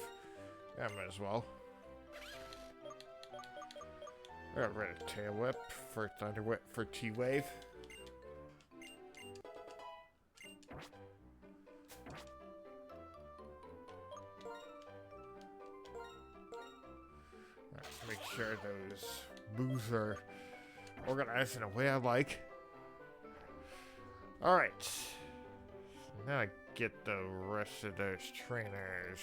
Yeah, might as well. I got rid of Tail Whip for Thunder Whip for T-Wave. Make sure those moves are organized in a way I like. Alright. Now I get the rest of those trainers.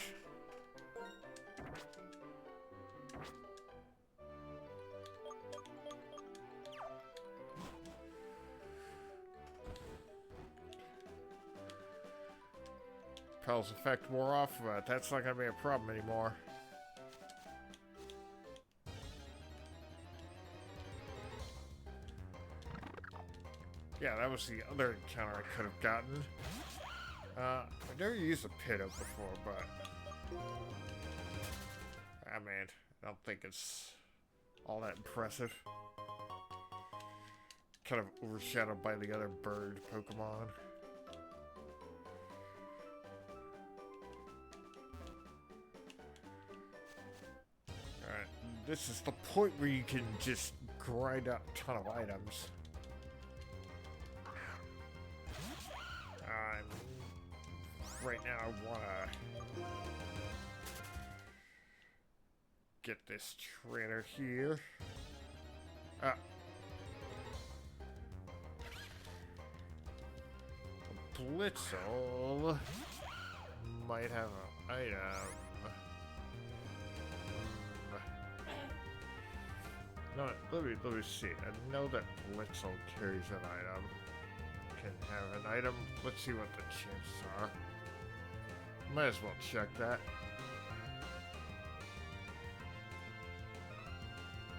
Repel's effect wore off, but that's not gonna be a problem anymore. Yeah, that was the other encounter I could have gotten. I've never used a Piddo before, but I mean, I don't think it's all that impressive. Kind of overshadowed by the other bird Pokemon. Alright, this is the point where you can just grind out a ton of items. Right now I wanna get this trainer here. Blitzel might have an item. No, let me see. I know that Blitzel carries an item. Can have an item. Let's see what the chances are. Might as well check that.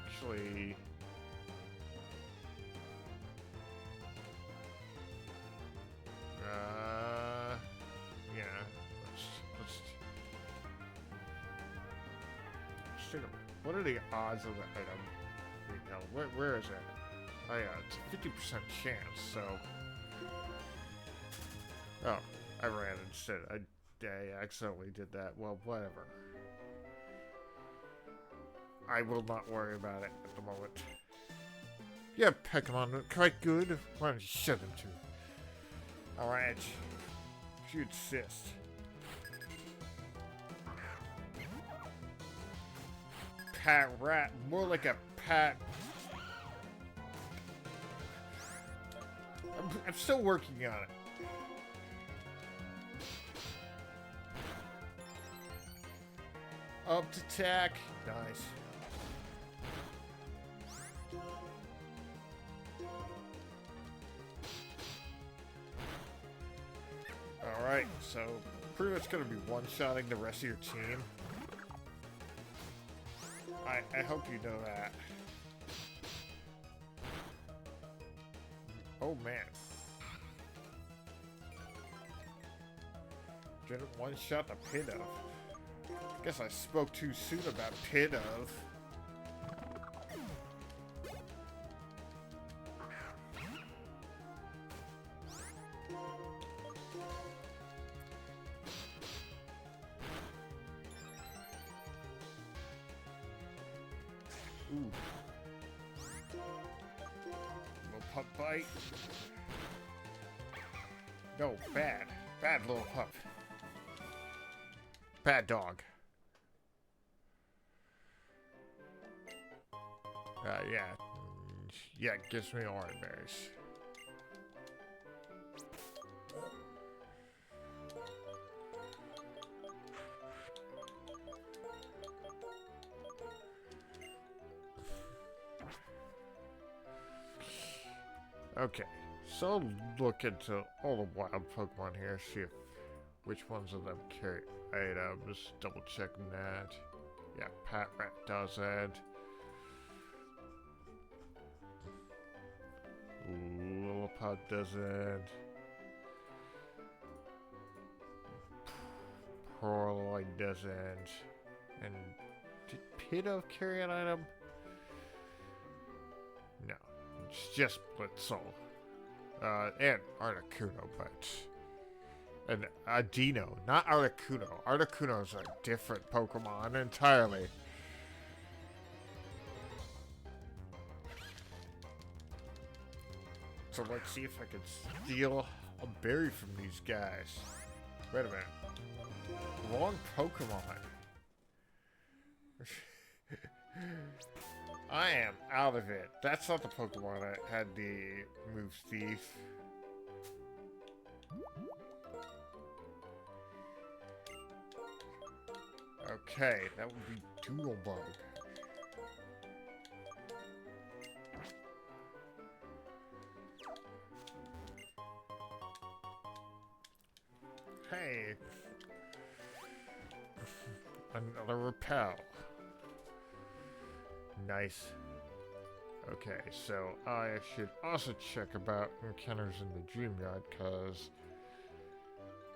Actually, yeah. Let's take a, what are the odds of the item? Where is it? Oh yeah, it's a 50% chance. So, oh, I ran instead. I accidentally did that. Well, whatever. I will not worry about it at the moment. Yeah, Pokemon, quite good. Why don't you shut them to? Alright. If you insist. Pat rat. More like a pat. I'm still working on it. Up to attack. Nice. Alright, so pretty much gonna be one-shotting the rest of your team. I hope you know that. Oh man. Didn't one-shot the Piddo. Guess I spoke too soon about Piddo. Ooh. We'll pup bite. No, bad. Bad little pup. Bad dog. Yeah. Yeah, it gives me orange berries. Okay, so look into all the wild Pokemon here, see if which ones of them carry items. Double checking that. Yeah, Patrat doesn't. Lilliput doesn't. Purloin doesn't. And did Pidove carry an item? No, it's just Blitzel. And Articuno, but... And Adino, not Articuno. Articuno's a different Pokemon entirely. So let's see if I can steal a berry from these guys. Wait a minute. Wrong Pokemon. I am out of it. That's not the Pokemon that had the move Thief. Okay, that would be Doodlebug. Hey! Another Repel. Nice. Okay, so I should also check about encounters in the Dream Yard, because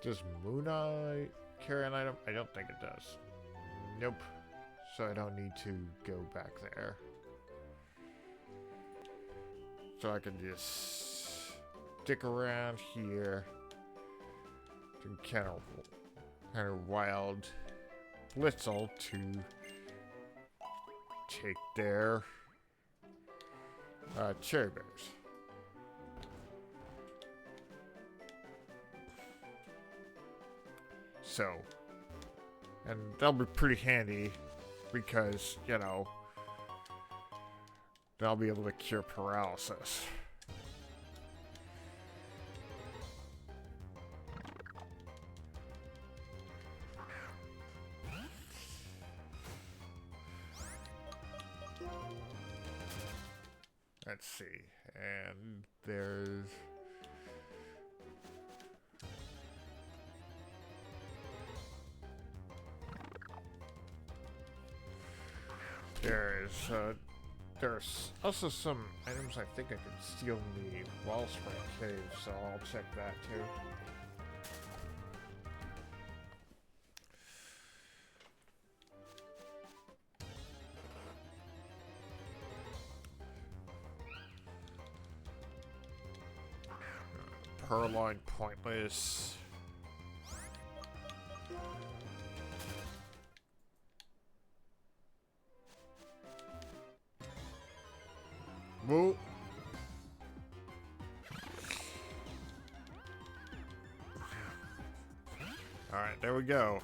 does Moon Eye carry an item? I don't think it does. Nope. So I don't need to go back there. So I can just stick around here to encounter wild Blitzel to take their cherry berries. So, and that'll be pretty handy because, you know, they'll be able to cure paralysis. Let's see, and there's... There's also some items I think I can steal in the Wellspring Cave, so I'll check that too. Purloin pointless. Whoa. Alright, there we go.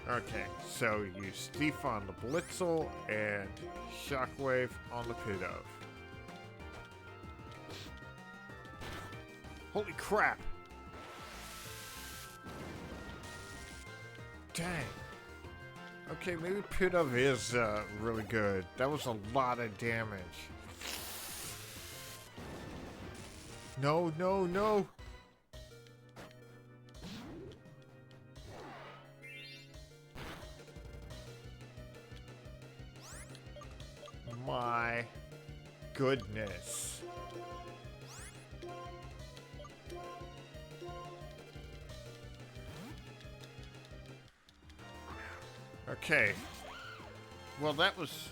Okay, so use Thief on the Blitzel and Shockwave on the Pidove. Holy crap! Dang. Okay, maybe Pidove is really good. That was a lot of damage. No, no, no! My goodness. Okay. Well, that was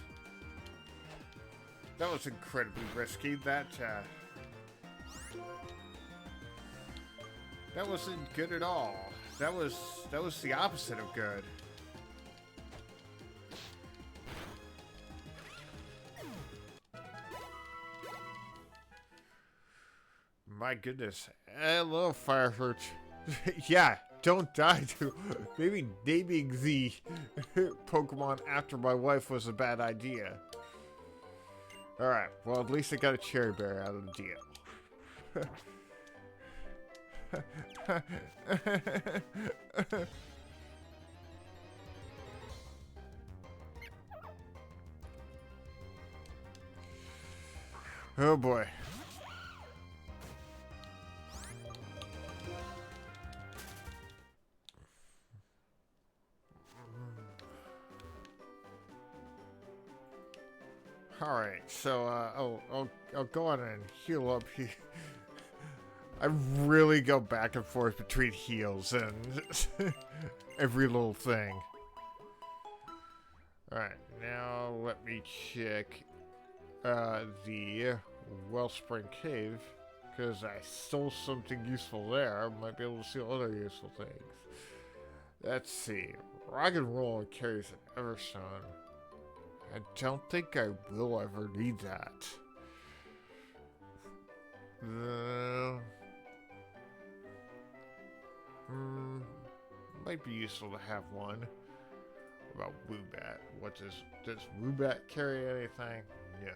incredibly risky. That wasn't good at all. That was the opposite of good. My goodness. Hello, Firehurt. Yeah, don't die too. Maybe naming the Pokemon after my wife was a bad idea. Alright, well, at least I got a cherry berry out of the deal. Oh boy. Alright, so I'll go on and heal up here. I really go back and forth between heals and every little thing. Alright, now let me check the Wellspring Cave, because I stole something useful there. I might be able to steal other useful things. Let's see. Rock and Roll carries an Everstone. I don't think I will ever need that. Might be useful to have one. What about Woobat? Does Woobat carry anything? No.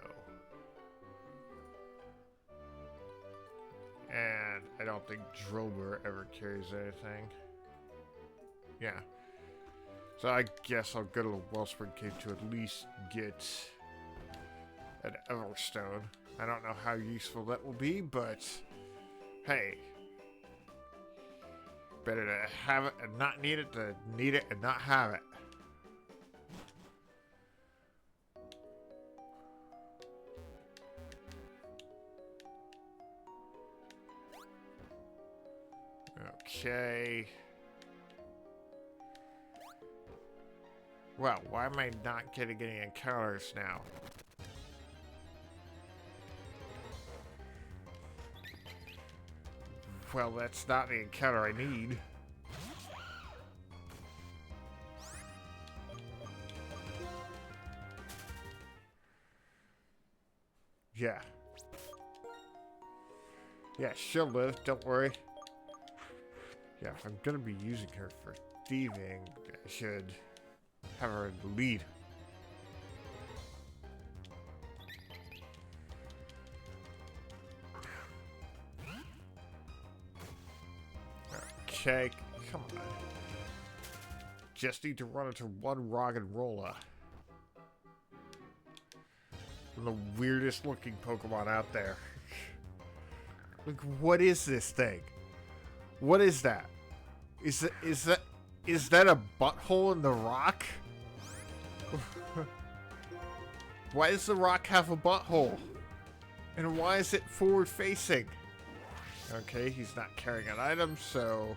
And I don't think Drillbur ever carries anything. Yeah. So I guess I'll go to the Wellspring Cave to at least get an Everstone. I don't know how useful that will be, but hey. Better to have it and not need it than need it and not have it. Okay. Well, why am I not getting any encounters now? Well, that's not the encounter I need. Yeah. Yeah, she'll live, don't worry. Yeah, if I'm gonna be using her for thieving, I should have her in the lead. Okay, come on. Just need to run into one Rock and Rolla. The weirdest looking Pokemon out there. Like, what is this thing? What is that? Is that a butthole in the rock? Why does the rock have a butthole? And why is it forward facing? Okay, he's not carrying an item, so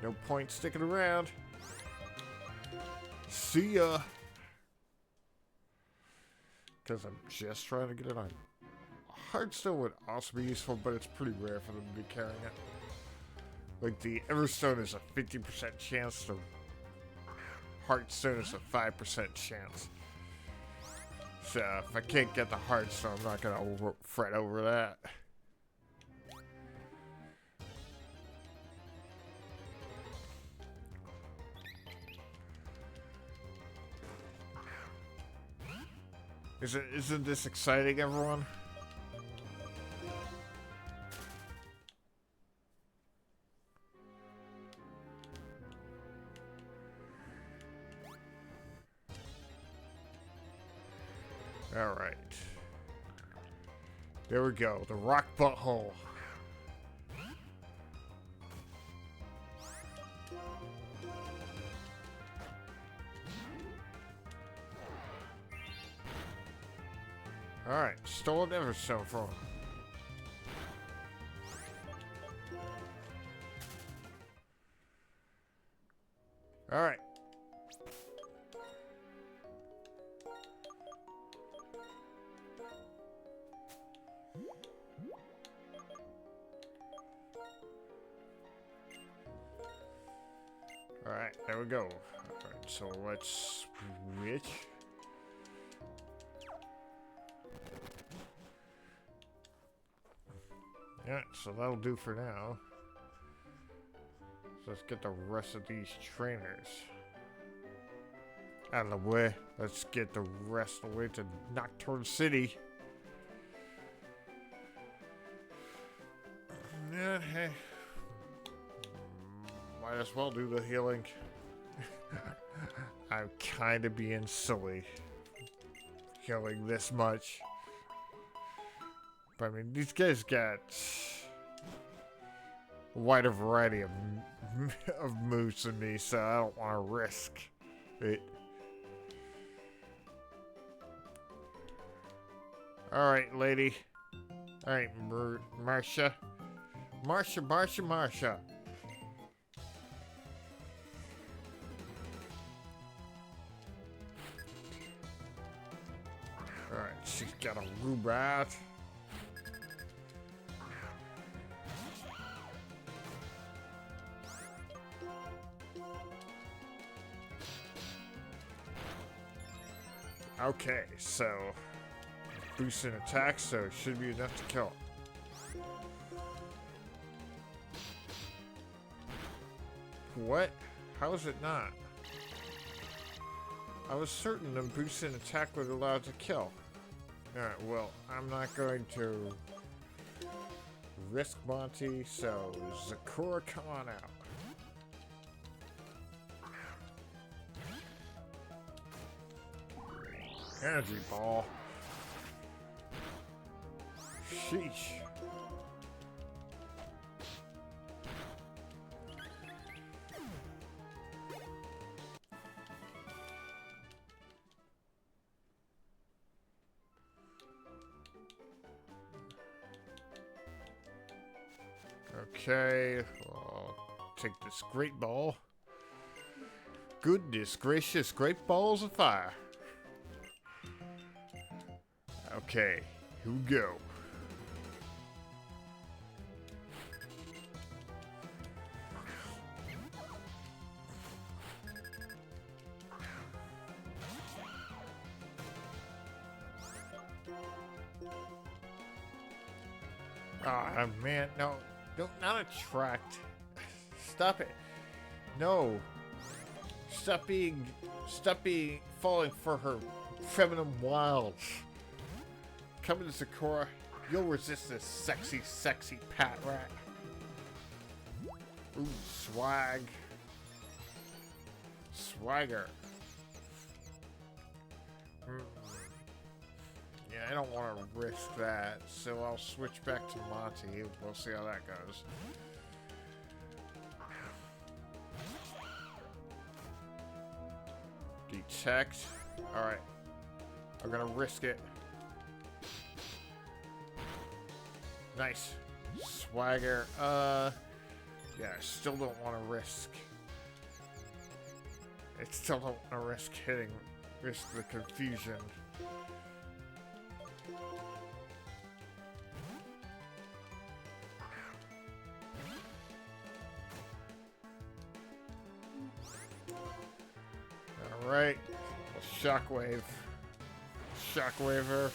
no point sticking around. See ya. Because I'm just trying to get it on. Heartstone would also be useful, but it's pretty rare for them to be carrying it. Like, the Everstone is a 50% chance, the Heartstone is a 5% chance. So, if I can't get the Heartstone, I'm not going to fret over that. Isn't this exciting, everyone? Alright. There we go. The rock butthole. Alright. Stole an Everstone from him. Alright. Alright, there we go. Alright, so let's switch. Yeah, so that'll do for now. So let's get the rest of these trainers out of the way. Let's get the rest of the way to Nocturne City. Yeah, hey. Might as well do the healing. I'm kind of being silly. Healing this much. But I mean, these guys got a wider variety of moves than me, so I don't want to risk it. Alright, lady. Alright, Marsha. Marsha. Alright, she's got a Rubat. Okay, so boost in attack, so it should be enough to kill. What? How is it not? I was certain the boost in attack would allow it to kill. Alright, well, I'm not going to risk Monty, so Zakura, come on out. Energy ball. Sheesh. Okay, I'll take this great ball. Goodness gracious, great balls of fire. Okay, here we go. Ah, man, no, not attract. Stop it. No. Stop being falling for her feminine wiles. Come to Sakura, you'll resist this sexy pat rat. Ooh, swagger. Yeah, I don't want to risk that, so I'll switch back to Monty. We'll see how that goes. Detect. Alright. I'm gonna risk it. Nice. Swagger. Yeah, I still don't want to risk. I still don't want to risk the confusion. Alright. Shockwave. Shockwaver.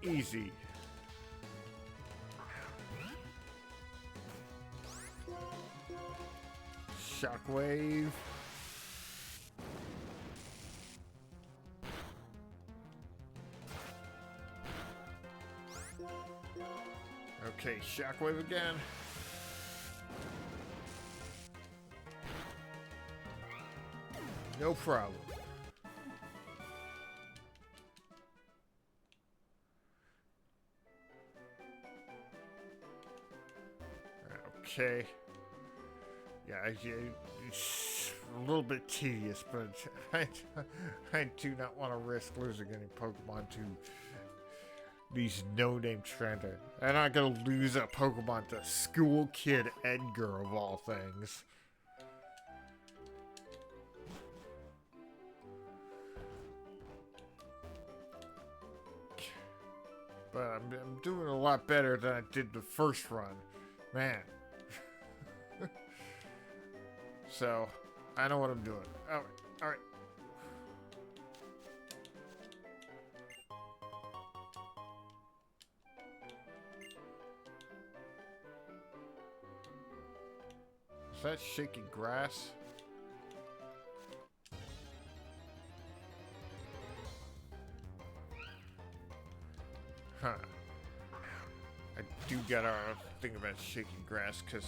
Easy. Shockwave. Okay, shockwave again. No problem. Okay. Yeah, it's a little bit tedious, but I do not want to risk losing any Pokemon to these no-name trainer. I'm not going to lose a Pokemon to school kid Edgar, of all things. But I'm doing a lot better than I did the first run. Man. So, I know what I'm doing. Alright. that shaking grass? Huh. I do gotta think about shaking grass because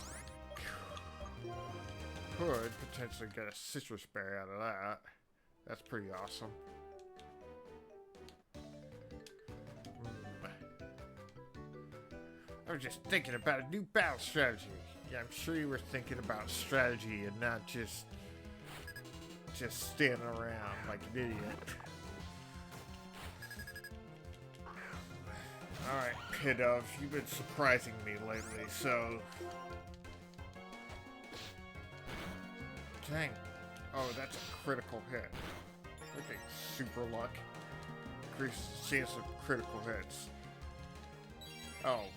could potentially get a citrus berry out of that. That's pretty awesome. I was just thinking about a new battle strategy. Yeah, I'm sure you were thinking about strategy and not just standing around like an idiot. Alright, Pidove, you've been surprising me lately, so... Dang. Oh, that's a critical hit. Okay, super luck. Increases the chance of critical hits. Oh,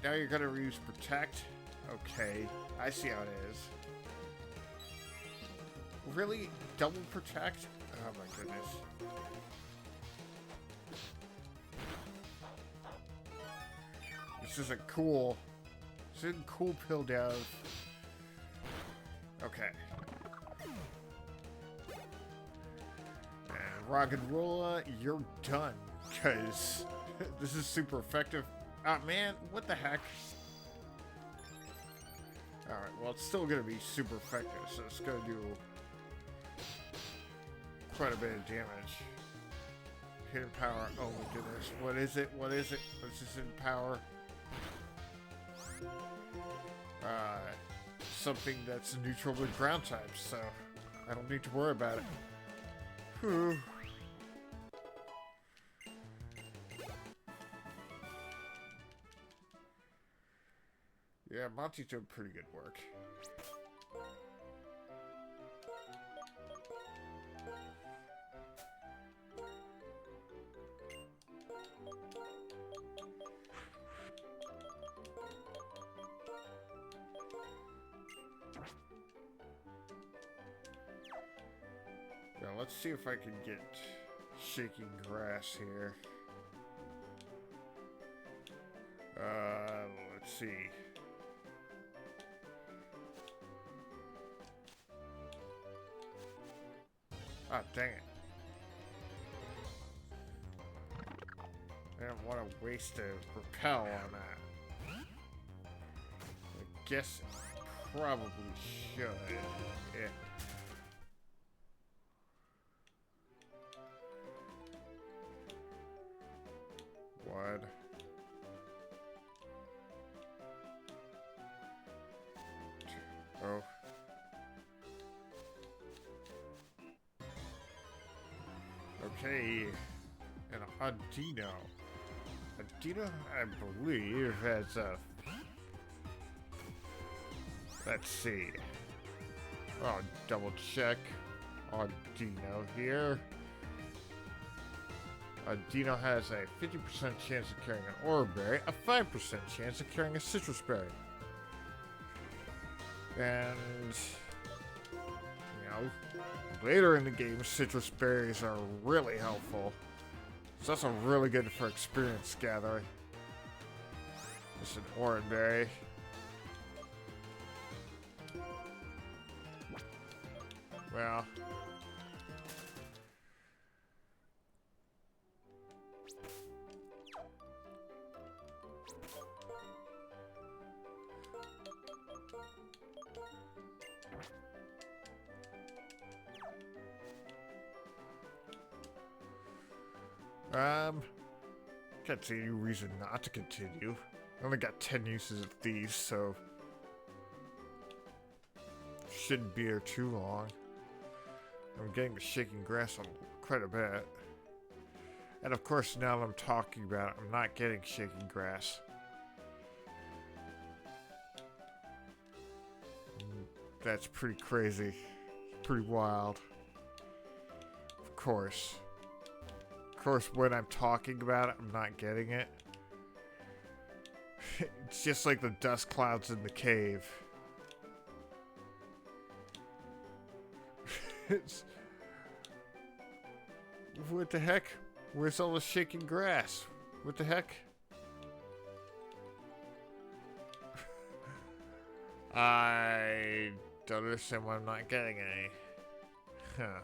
now you're gonna use protect? Okay, I see how it is. Really? Double protect? Oh my goodness. This isn't cool. This isn't cool, Pidove. Okay. And Roggenrola, you're done. Because this is super effective. Ah, man, what the heck? Alright, well, it's still going to be super effective, so it's going to do quite a bit of damage. Hidden power. Oh my goodness. What is it? What is it? What's this hidden power? Something that's neutral with ground types, so I don't need to worry about it. Whew. Yeah, Monty's doing pretty good work. Now let's see if I can get shaking grass here. Let's see. Ah, dang it. I don't want to waste a repel on that. I guess it probably should. Yeah. What? Oh. Okay. And Adino. Adino, I believe, has a... Let's see. Oh, double check. Adino here. Dino has a 50% chance of carrying an Aura Berry, a 5% chance of carrying a Citrus Berry. And, you know, later in the game, Citrus Berries are really helpful. It's also really good for experience gathering. It's an Aura Berry. Well... Can't see any reason not to continue. I only got 10 uses of these, so shouldn't be here too long. I'm getting the shaking grass on quite a bit. And of course, now that I'm talking about it, I'm not getting shaking grass. That's pretty crazy. Pretty wild. Of course. Of course, when I'm talking about it, I'm not getting it. It's just like the dust clouds in the cave. What the heck? Where's all the shaking grass? What the heck? I Don't understand why I'm not getting any. Huh.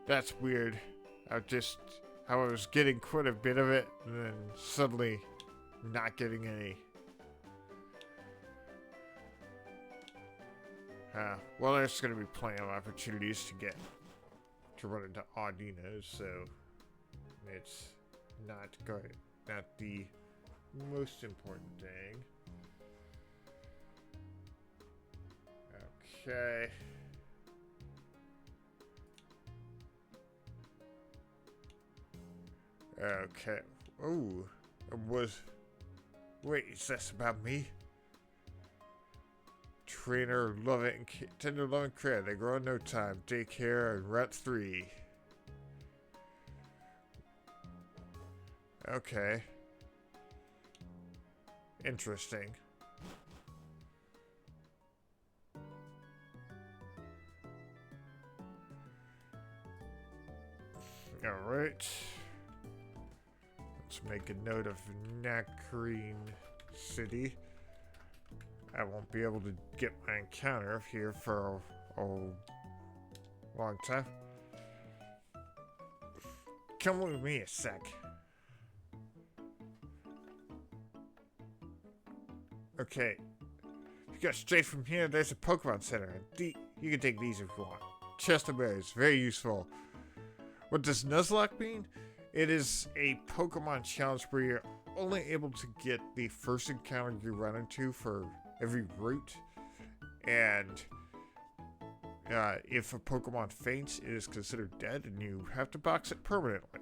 That's weird. I was getting quite a bit of it, and then suddenly not getting any. Well, there's going to be plenty of opportunities to run into Audinas, so it's not the most important thing. Okay. Okay. Oh, wait, is this about me? Trainer, love it, and tender love and care. They grow in no time. Daycare and Route 3. Okay. Interesting. Alright. Let's make a note of Nakreen City. I won't be able to get my encounter here for a long time. Come with me a sec. Okay. If you go straight from here, there's a Pokemon Center. You can take these if you want. Chest of berries, very useful. What does Nuzlocke mean? It is a Pokemon challenge where you're only able to get the first encounter you run into for every route, and if a Pokemon faints, it is considered dead, and you have to box it permanently.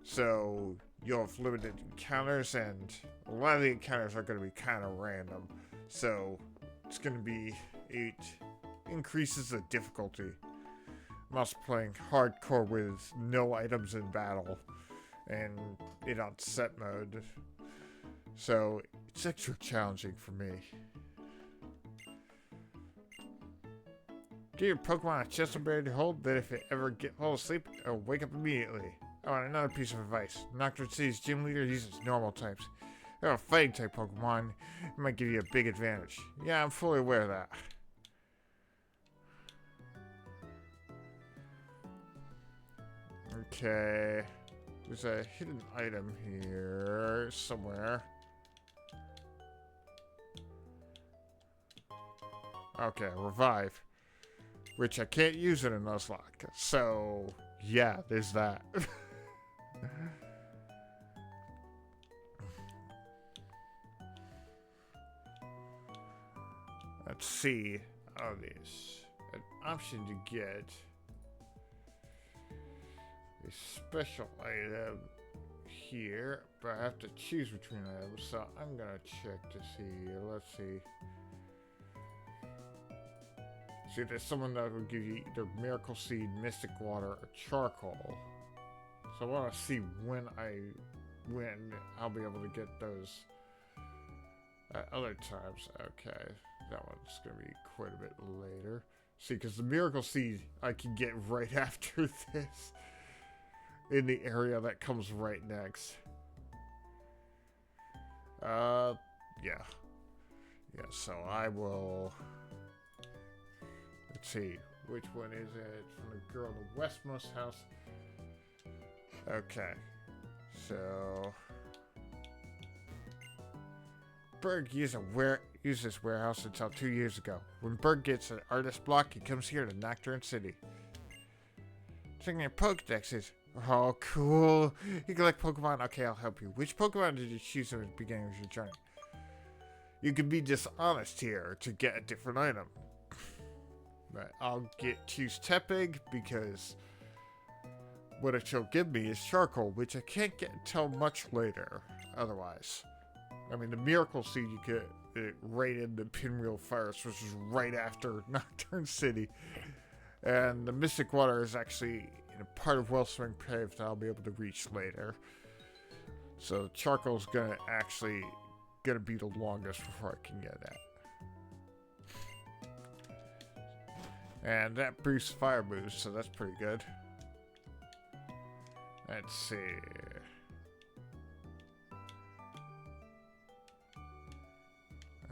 So you'll have limited encounters, and a lot of the encounters are going to be kind of random. So it's going to be, it increases the difficulty. I'm also playing hardcore with no items in battle, and it on set mode. So it's extra challenging for me. Give your Pokemon a chest of berry to hold, that if it ever falls asleep, it'll wake up immediately. Oh, and another piece of advice. Nocturne City's gym leader uses normal types. They're a fighting type Pokemon. It might give you a big advantage. Yeah, I'm fully aware of that. Okay. There's a hidden item here somewhere. Okay, revive. Which I can't use in a nuzlocke. So, yeah, there's that. Let's see. Oh, there's an option to get a special item here, but I have to choose between items, so I'm gonna check to see. Let's see. See, there's someone that will give you either Miracle Seed, Mystic Water, or Charcoal. So I want to see when I'll be able to get those at other times. Okay, that one's gonna be quite a bit later. See, because the Miracle Seed I can get right after this, in the area that comes right next. Yeah. So I will. Let's see, which one is it? From the girl in the westmost house. Okay, so Berg used this warehouse until 2 years ago. When Berg gets an artist block, he comes here to Nocturne City. Checking your Pokedexes. Oh, cool. You collect Pokemon. Okay, I'll help you. Which Pokemon did you choose at the beginning of your journey? You can be dishonest here to get a different item. But I'll choose Tepig because what it shall give me is Charcoal, which I can't get until much later otherwise. I mean, the Miracle Seed you get it right in the Pinwheel Forest, which is right after Nocturne City. And the Mystic Water is actually in a part of Wellspring Cave that I'll be able to reach later. So Charcoal's gonna be the longest before I can get that. And that boosts fire boost, so that's pretty good. Let's see.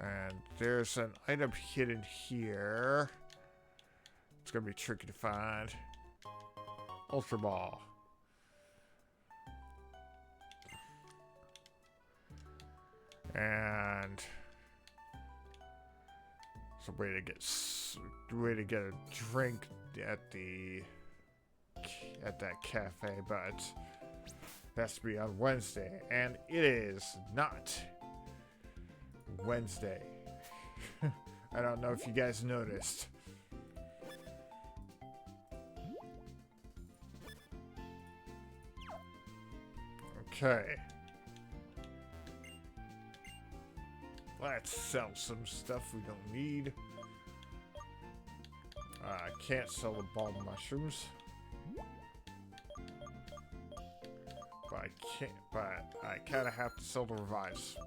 And there's an item hidden here. It's gonna be tricky to find. Ultra Ball. And it's a way to get a drink at that cafe, but it has to be on Wednesday, and it is not Wednesday. I don't know if you guys noticed. Okay. Let's sell some stuff we don't need. I can't sell the ball mushrooms. But I kinda have to sell the revives.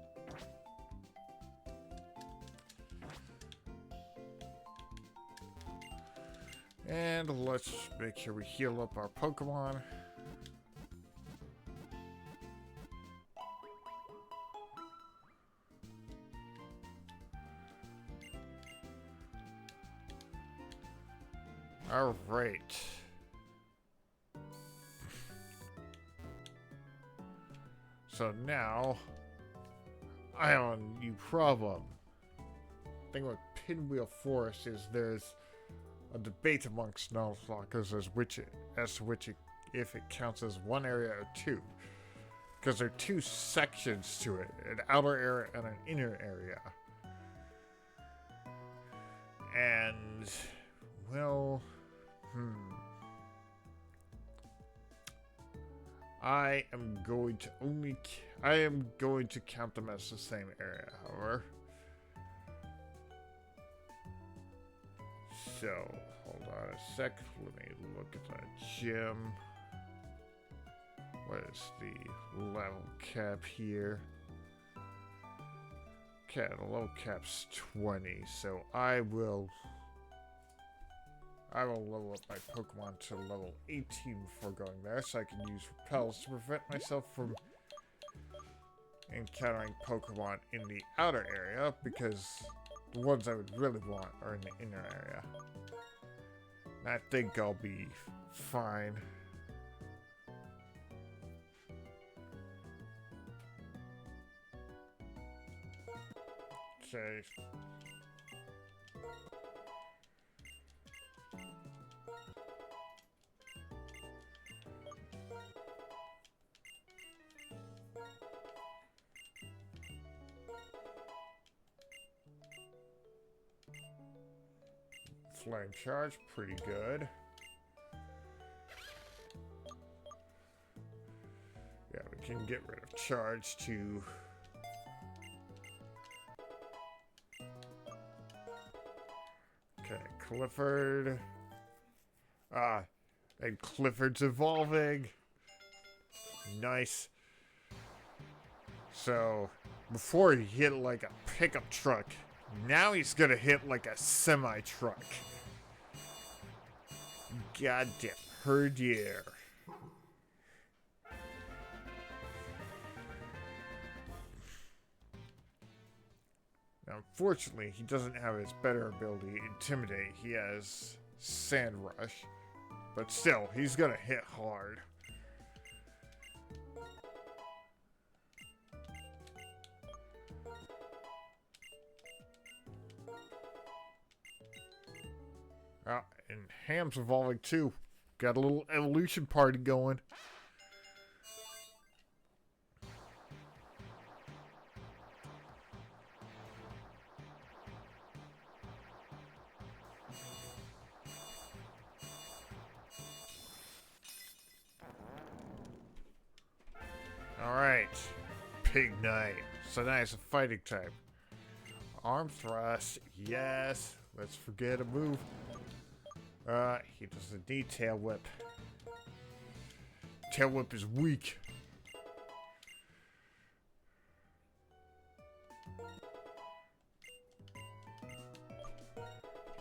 And let's make sure we heal up our Pokemon. All right. So now, I have a new problem. The thing with Pinwheel Forest is there's a debate amongst nuzlockers as to which if it counts as one area or two. Because there are two sections to it, an outer area and an inner area. And, well, I am going to count them as the same area, however. So, hold on a sec. Let me look at the gym. What is the level cap here? Okay, the level cap's 20, so I will level up my Pokemon to level 18 before going there, so I can use repels to prevent myself from encountering Pokemon in the outer area, because the ones I would really want are in the inner area. And I think I'll be fine. Okay. Flame charge, pretty good. Yeah, we can get rid of charge to okay, Clifford. And Clifford's evolving. Nice. So, before he hit like a pickup truck, now he's gonna hit like a semi-truck. Goddamn, herd yeah. Now, unfortunately, he doesn't have his better ability, Intimidate. He has Sand Rush. But still, he's gonna hit hard. And Ham's evolving too. Got a little evolution party going. Alright. Pig Knight. So nice, a fighting type. Arm thrust. Yes. Let's forget a move. He doesn't need Tail Whip. Tail Whip is weak.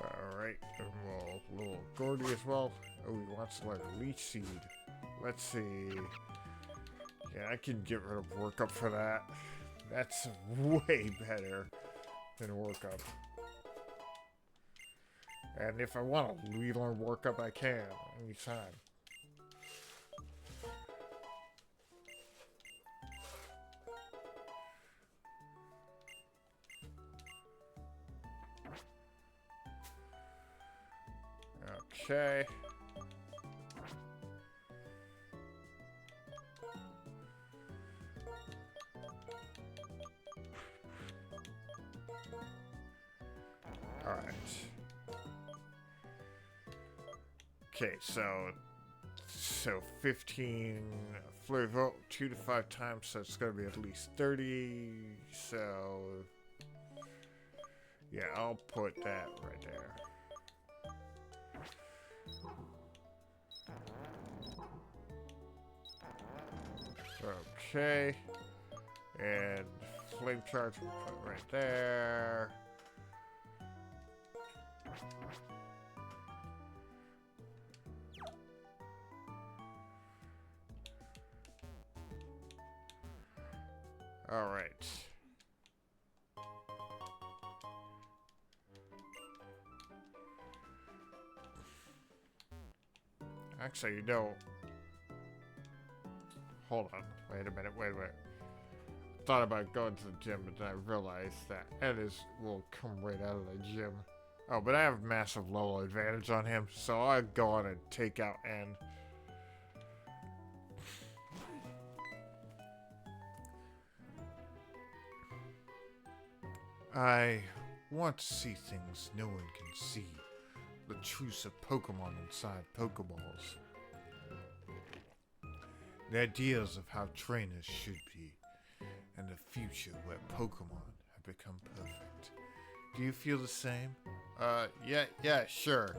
Alright, and we'll little Gordy as well. Oh, he wants to let a Leech Seed. Let's see. Yeah, I can get rid of Workup for that. That's way better. in workup. And if I want to relearn workup, I can anytime. Okay. Alright. Okay, so 15 flurry vote 2 to 5 times, so it's gonna be at least 30. So yeah, I'll put that right there. Okay, and flame charge we'll put right there. All right. Actually, you know, hold on. Wait a minute. Thought about going to the gym, but then I realized that will come right out of the gym. Oh, but I have massive level advantage on him, so I'll go on and take out N. I want to see things no one can see. The truths of Pokemon inside Pokeballs. The ideas of how trainers should be. And the future where Pokemon have become perfect. Do you feel the same? Yeah, sure.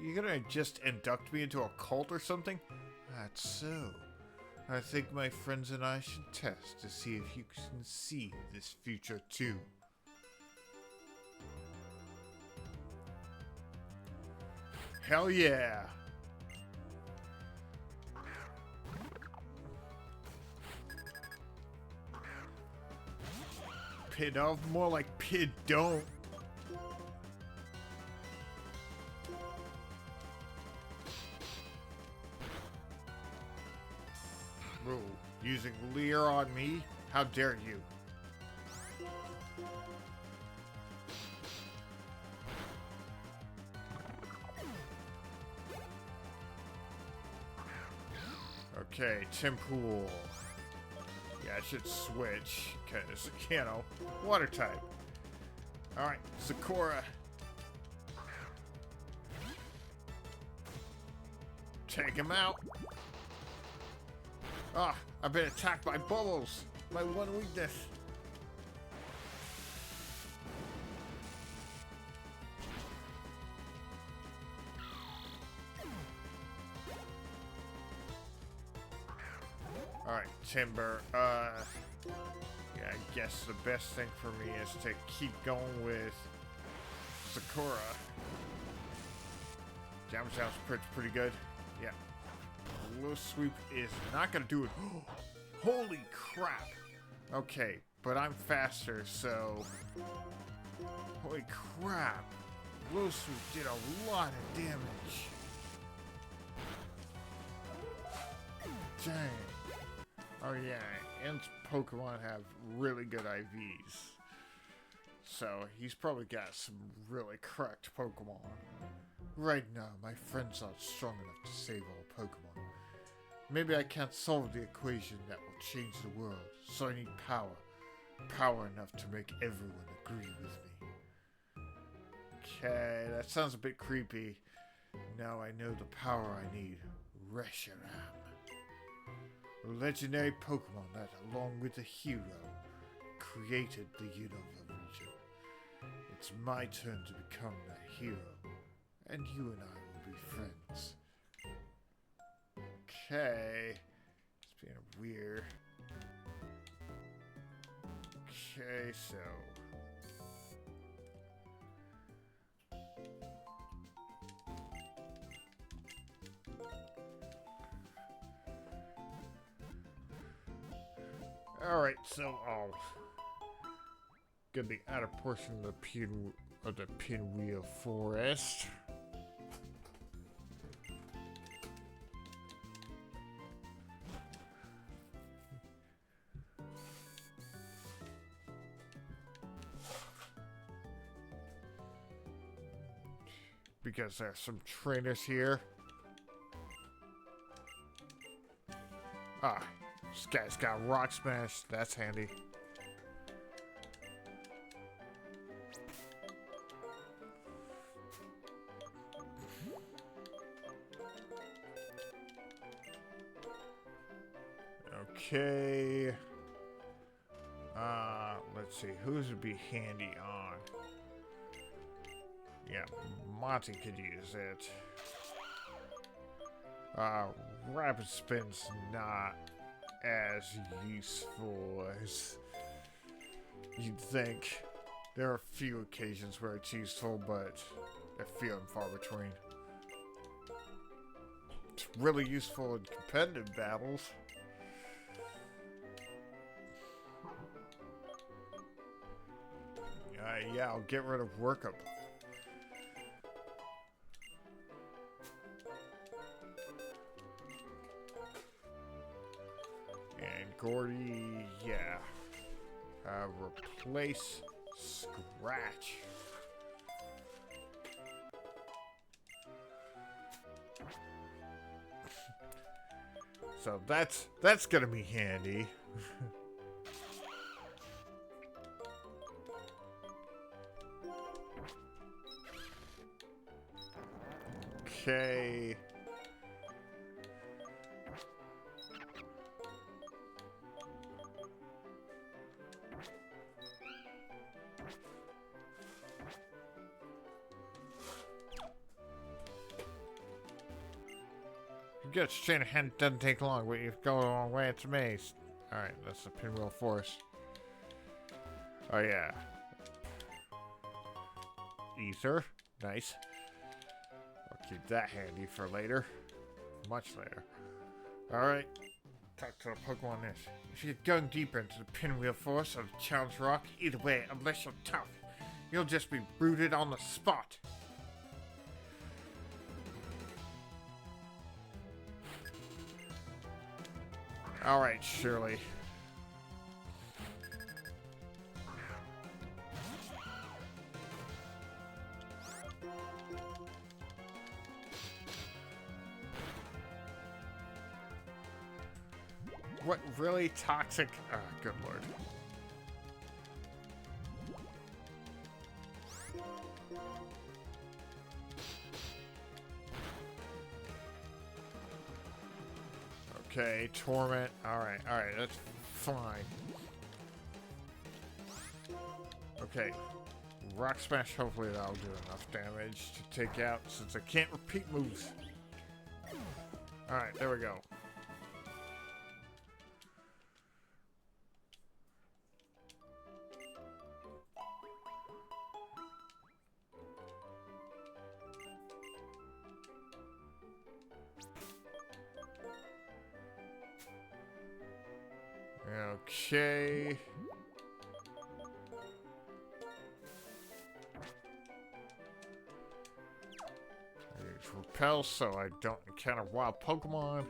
You gonna just induct me into a cult or something? That's so. I think my friends and I should test to see if you can see this future too. Hell yeah! Pid of? More like pid don't. Bro, using Leer on me? How dare you? Okay, Timpool. Yeah, I should switch, because, you know, water type. Alright, Sakura. Take him out. Ah, I've been attacked by bubbles. My one weakness. Alright, Timber. Yeah, I guess the best thing for me is to keep going with Sakura. Jam sounds pretty good. Yeah. Low sweep is not gonna do it. Holy crap! Okay, but I'm faster, so. Holy crap! Low sweep did a lot of damage. Dang. Oh yeah, and Pokemon have really good IVs. So he's probably got some really cracked Pokemon. Right now, my friend's not strong enough to save all Pokemon. Maybe I can't solve the equation that will change the world, so I need power. Power enough to make everyone agree with me. Okay, that sounds a bit creepy. Now I know the power I need. Reshiram. A legendary Pokemon that, along with the hero, created the Unova region. It's my turn to become that hero, and you and I will be friends. Okay. It's being weird. Okay, so. Alright, so get the outer portion of the pinwheel forest. Because there's some trainers here. Ah, this guy's got rock smash. That's handy. Okay. Let's see. Who's would be handy on? Yeah, Monty could use it. Rapid Spin's not as useful as you'd think. There are a few occasions where it's useful, but they're few and far between. It's really useful in competitive battles. Yeah, I'll get rid of Workup. And Gordy, yeah. Replace Scratch. So that's gonna be handy. Okay. You get straight ahead, it doesn't take long, but you go a long way, it's amazed. Alright, that's the Pinwheel Force. Oh yeah. Ether. Nice. I'll keep that handy for later. Much later. Alright. Talk to the Pokemon this. If you're going deeper into the Pinwheel Force or the Challenge Rock, either way, unless you're tough, you'll just be rooted on the spot. Alright, Shirley. What really toxic? Ah, good lord. Okay, Torment. Alright, that's fine. Okay. Rock Smash, hopefully that'll do enough damage to take out since I can't repeat moves. Alright, there we go. Okay. I use Repel so I don't encounter wild Pokemon.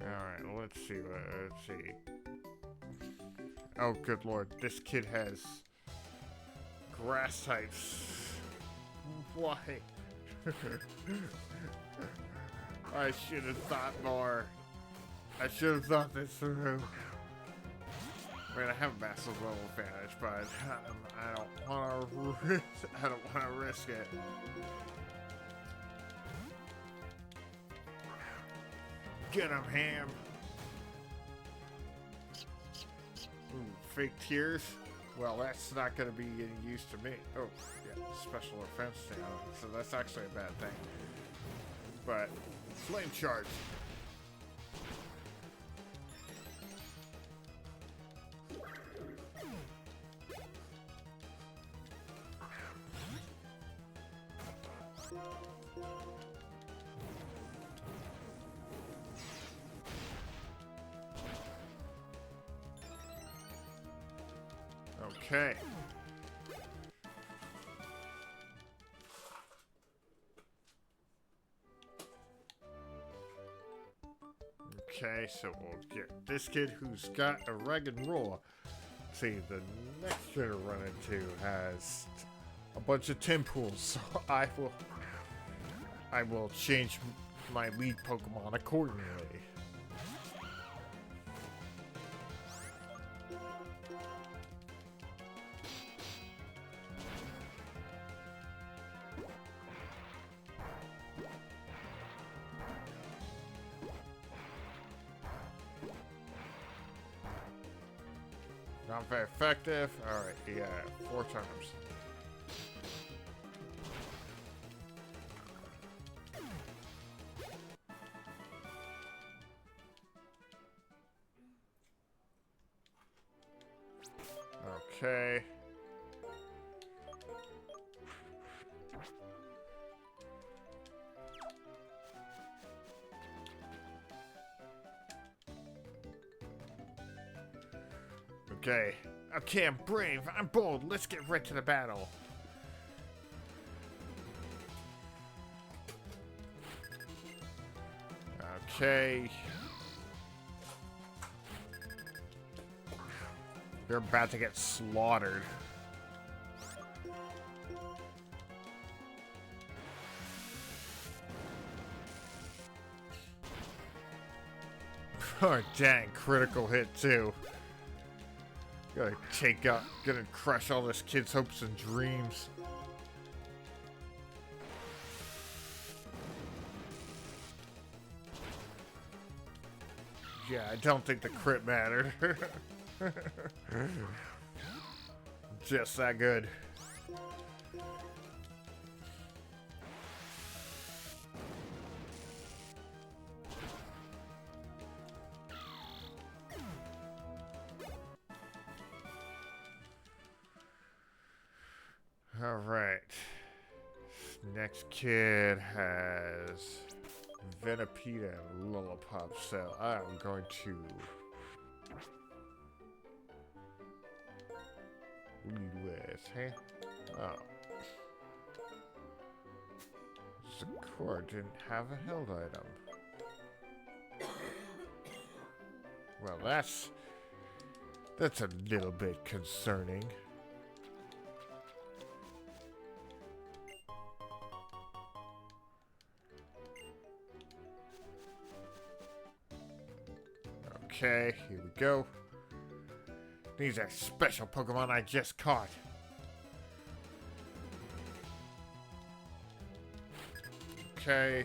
Alright, let's see. Let's see. Oh, good lord. This kid has grass types. Why? I should have thought more. I should have thought this through. I mean, I have a massive level advantage, but I don't want to. I don't want to risk it. Get him, Ham. Ooh, fake tears. Well, that's not going to be any use to me. Oh, yeah, special offense down. So that's actually a bad thing. But flame charge. Okay. Okay, so we'll get this kid who's got a rag and roll. See, the next kid I run into has a bunch of tin pools, so I will change my lead Pokemon accordingly. Not very effective. Alright, yeah, 4 times. Okay. Okay, I'm brave, I'm bold, let's get right to the battle. Okay. They're about to get slaughtered. Oh dang, critical hit too. Gonna crush all this kid's hopes and dreams. Yeah, I don't think the crit mattered. Just that good. Alright. Next kid has Venipede and Lullipop, so I'm going to lead with, hey? Oh. Zakor didn't have a held item. Well, that's a little bit concerning. Okay, here we go. These are special Pokemon I just caught. Okay.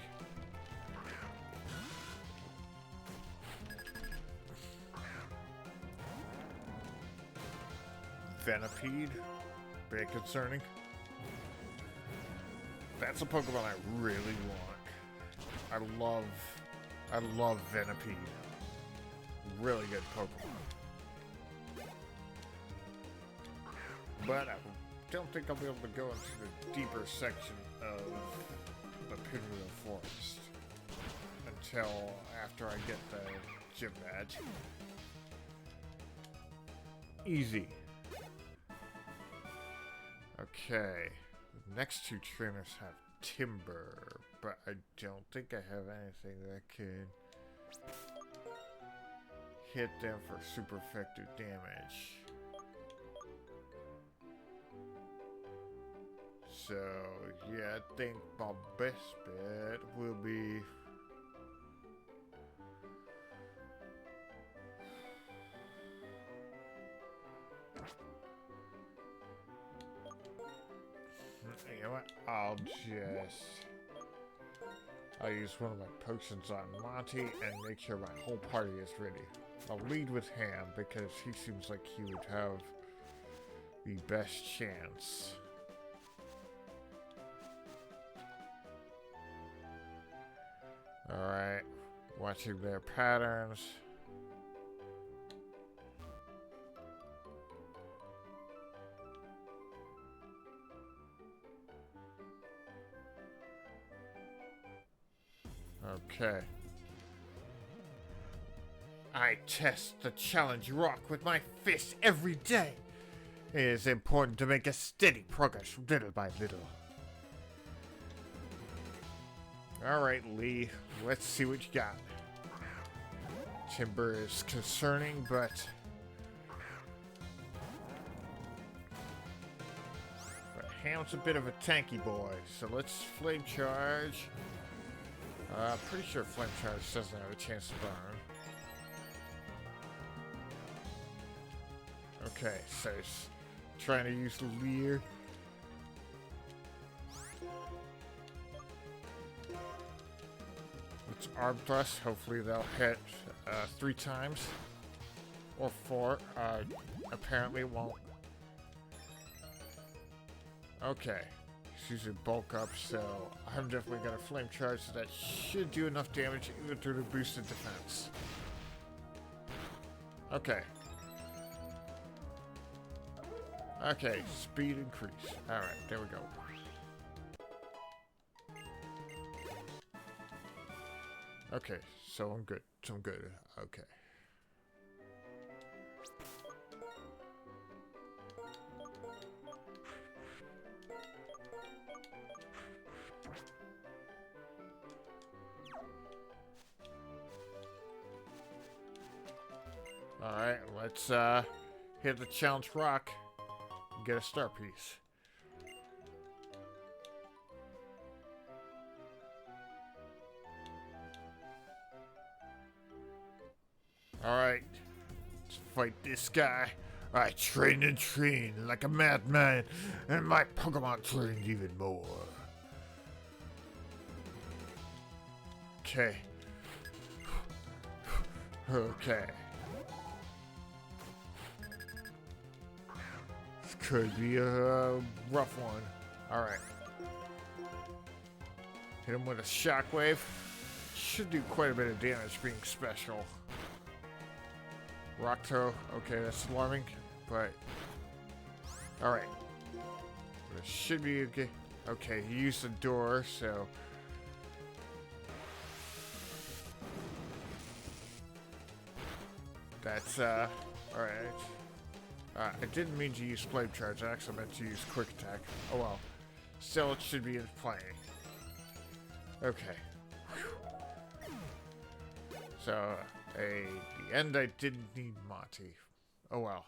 Venipede. Very concerning. That's a Pokemon I really want. I love Venipede. Really good Pokemon. But I don't think I'll be able to go into the deeper section of the Pinwheel Forest until after I get the gym badge. Easy. Okay. The next 2 trainers have Timber, but I don't think I have anything that could hit them for super effective damage. So, yeah, I think my best bet will be you know what? I'll use one of my potions on Monty and make sure my whole party is ready. I'll lead with Ham because he seems like he would have the best chance. Alright, watching their patterns. Okay. I test the challenge rock with my fist every day. It is important to make a steady progress little by little. Alright, Lee, let's see what you got. Timber is concerning, but Ham's a bit of a tanky boy, so let's flame charge. Pretty sure flame charge doesn't have a chance to burn. Okay, so he's trying to use the leer. It's arm thrust. Hopefully they'll hit 3 times or 4. Apparently it won't. Okay, he's using bulk up, so I'm definitely gonna flame charge. So that should do enough damage even through the boosted defense. Okay. Okay, speed increase. Alright, there we go. Okay, so I'm good. So I'm good. Okay. Alright, let's hit the challenge rock and get a star piece. Alright, let's fight this guy. I train and train like a madman, and my Pokemon trained even more. Okay. Okay. This could be a rough one. Alright. Hit him with a shockwave. Should do quite a bit of damage being special. Rock throw. Okay, that's alarming, but alright. It should be okay. Okay, he used the door, so that's alright. I didn't mean to use flame charge. I actually meant to use quick attack. Oh well. Still, it should be in play. Okay. So, the end I didn't need Monty. Oh well.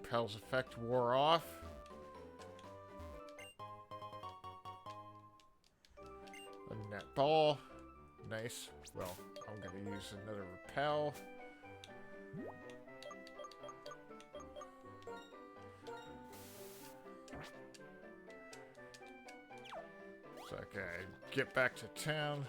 Repel's effect wore off. A net ball. Nice. Well, I'm gonna use another Repel. So I can get back to town.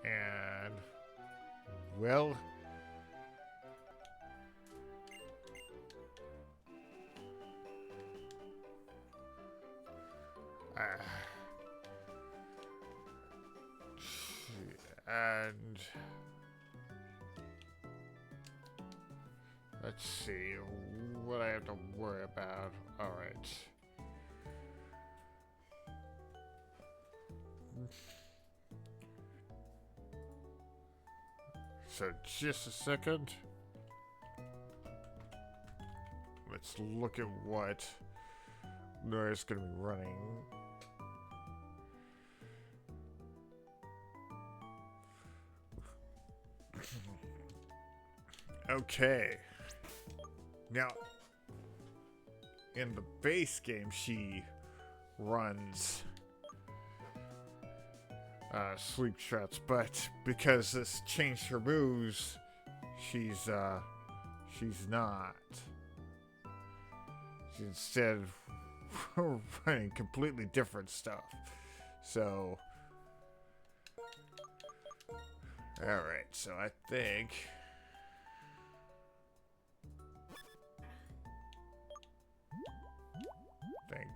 And well, and let's see what I have to worry about. All right. So just a second. Let's look at what Nora's gonna be running. Okay. Now, in the base game, she runs sleep shots, but because this changed her moves, she's not. She's instead running completely different stuff. So, all right. So I think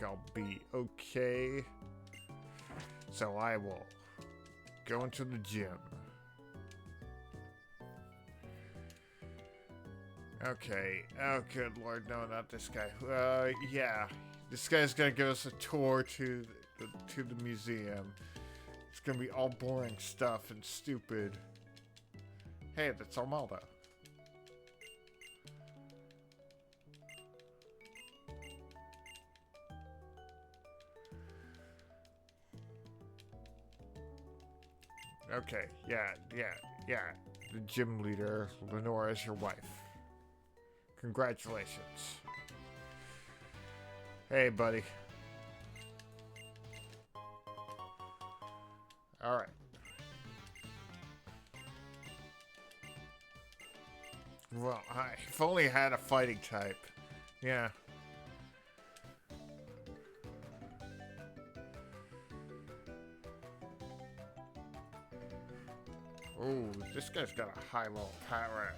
I'll be okay. So I will go into the gym. Okay. Oh, good lord, no, not this guy. Yeah. This guy's gonna give us a tour to the museum. It's gonna be all boring stuff and stupid. Hey, that's Armaldo. Okay, yeah. The gym leader, Lenora, is your wife. Congratulations. Hey, buddy. Alright. Well, I've only had a fighting type. Yeah. Oh, this guy's got a high level power.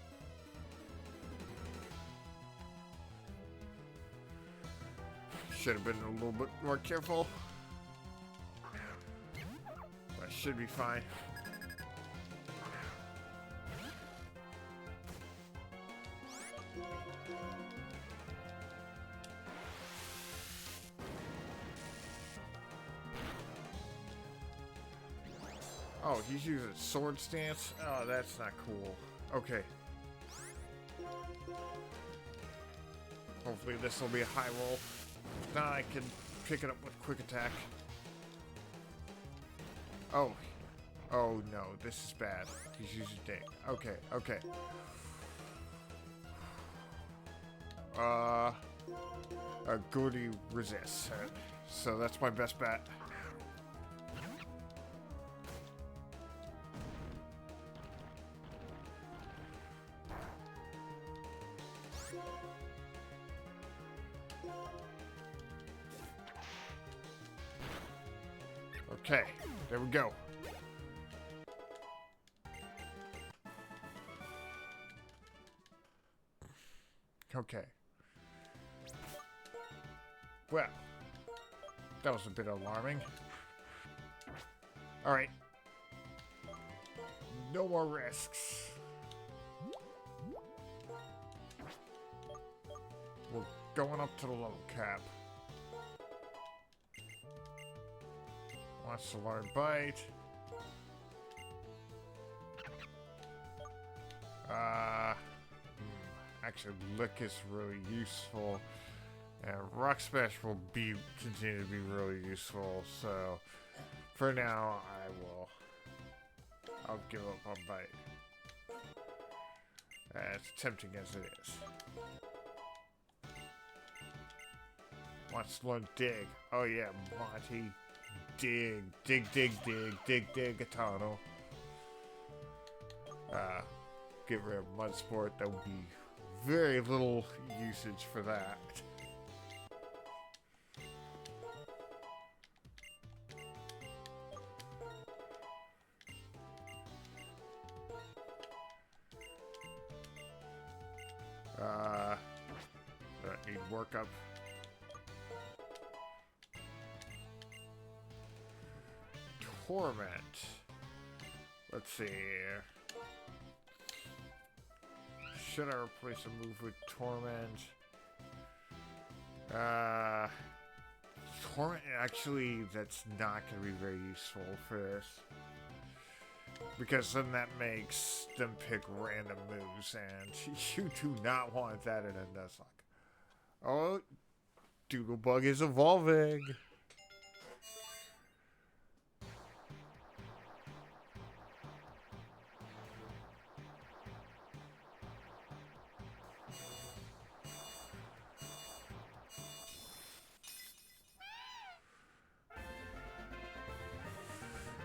Should have been a little bit more careful. But should be fine. Oh, he's using sword stance? Oh, that's not cool. Okay. Hopefully this will be a high roll. If not, I can pick it up with quick attack. Oh. Oh no, this is bad. He's using dig. Okay. Goody resists. So that's my best bet. Okay, there we go. Okay. Well, that was a bit alarming. Alright. No more risks. We're going up to the level cap. Wants to learn bite. Actually, lick is really useful, and rock smash will continue to be really useful. So, for now, I'll give up on bite. As tempting as it is. Wants to learn dig. Oh yeah, Monty. Dig a tunnel. Get rid of mud sport. That would be very little usage for that. That need workup. Torment. Let's see. Should I replace a move with Torment? Torment, actually, that's not going to be very useful for this. Because then that makes them pick random moves, and you do not want that in a nuzlocke. Oh, Doodlebug is evolving.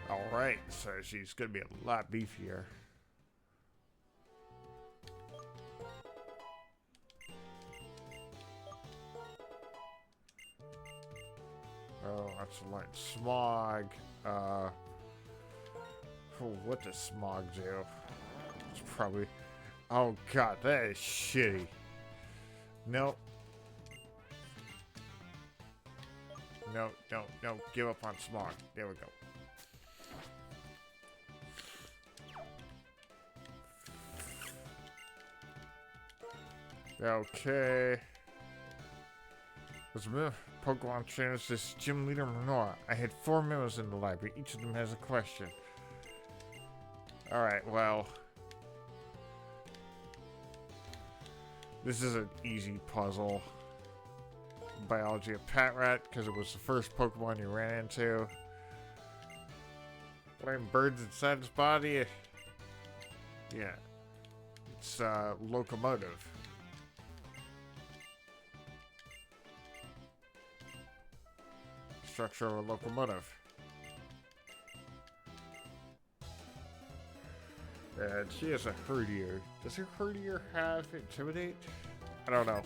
Alright, so she's gonna be a lot beefier. Oh, that's a light smog. What does smog do? It's probably... Oh god, that is shitty. Nope. No, give up on smog. There we go. Okay. As a Pokemon trainers, this gym leader Manoa. I had 4 members in the library. Each of them has a question. Alright, well. This is an easy puzzle. Biology of Patrat, because it was the first Pokemon you ran into. Blame birds inside his body. Yeah. It's locomotive. Structure of a locomotive. And she has a herdier. Does her herdier have Intimidate? I don't know.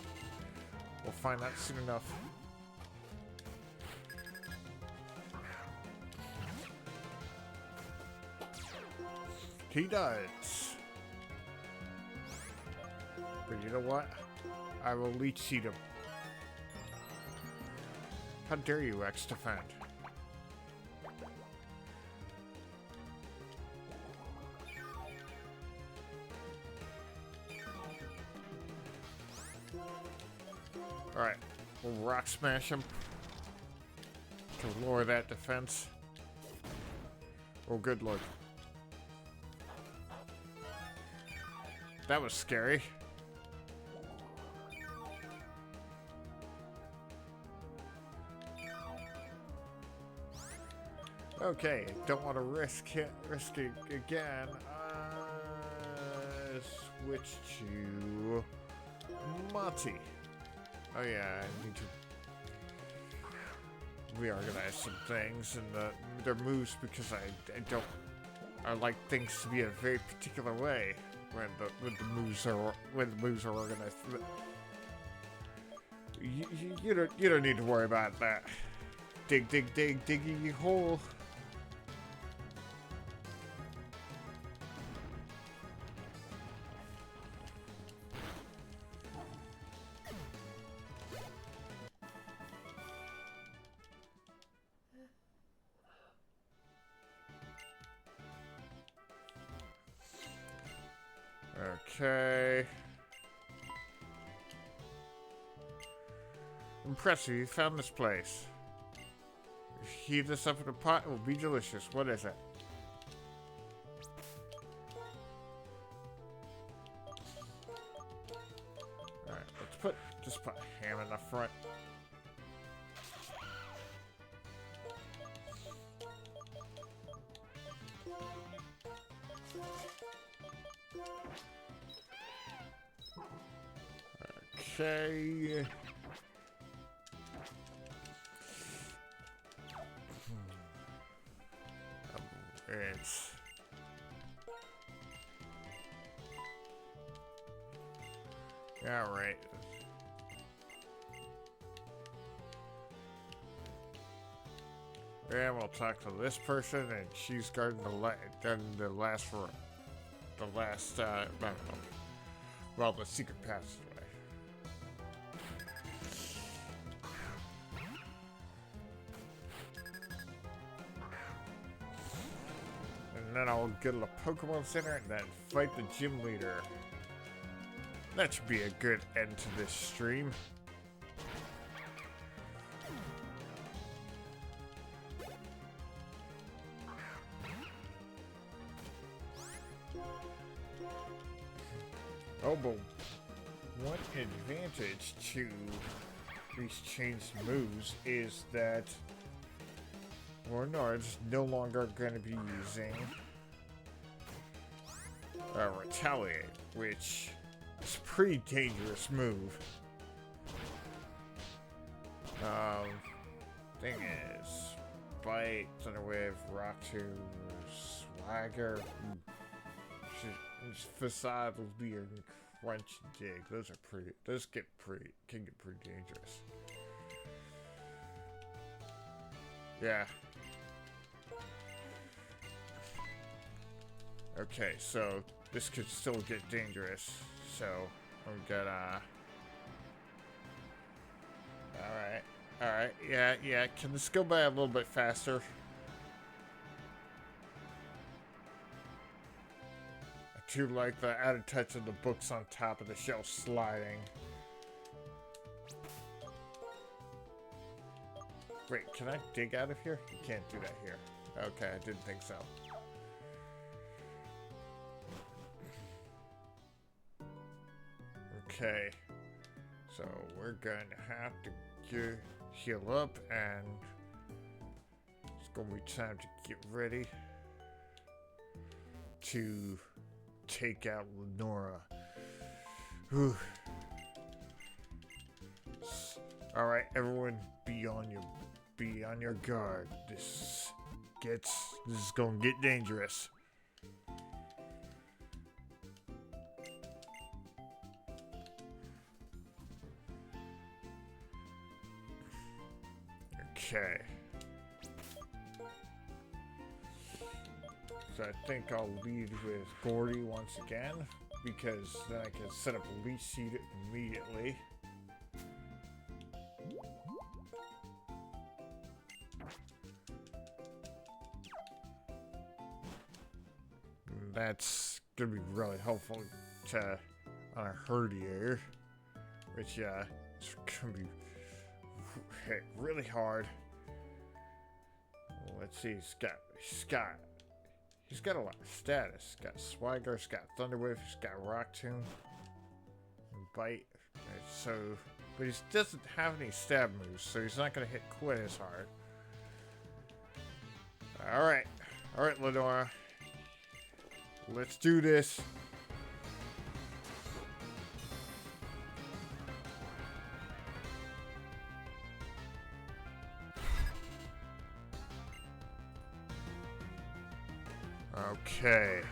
We'll find out soon enough. He does. But you know what? I will leech seed him. How dare you, X defend? Alright, we'll rock smash him to lower that defense. Oh, good lord. That was scary. Okay, don't want to risk it again. Switch to Mati. Oh yeah, I need to reorganize some things and their moves because I like things to be a very particular way when the moves are organized. You don't need to worry about that. Dig, diggy hole. Okay. Impressive, you found this place. Heat this up in a pot, it will be delicious. What is it? Alright, let's just put ham in the front. Okay. It's all right. And we'll talk to this person, and she's guarding the last well, the secret passageway. And then I'll go to the Pokemon Center and then fight the gym leader. That should be a good end to this stream. Oh, but one advantage to these changed moves is that Warnard's no longer going to be using Retaliate, which is a pretty dangerous move. Thing is, Bite, Thunderwave, Rock Tomb, Swagger, Facade, Leer, and Crunch Dig. Those can get pretty dangerous. Yeah. Okay, so this could still get dangerous. So I'm gonna. Alright, yeah. Can this go by a little bit faster? I to like the added touch of the books on top of the shelf sliding. Wait, can I dig out of here? You can't do that here. Okay, I didn't think so. Okay, so we're going to have to heal up, and it's going to be time to get ready to take out Lenora. Whew. All right, everyone, be on your guard. This is gonna get dangerous. Okay. So I think I'll lead with Gordy once again, because then I can set up a leech seed immediately. That's gonna be really helpful to on a herdier, which it's gonna be hit really hard. Well, let's see, he's got a lot of status. He's got Swagger, he's got Thunderwave, he's got Rock Tomb, and Bite. So, but he doesn't have any stab moves, so he's not gonna hit quite as hard. All right, Lenora. Let's do this. Okay.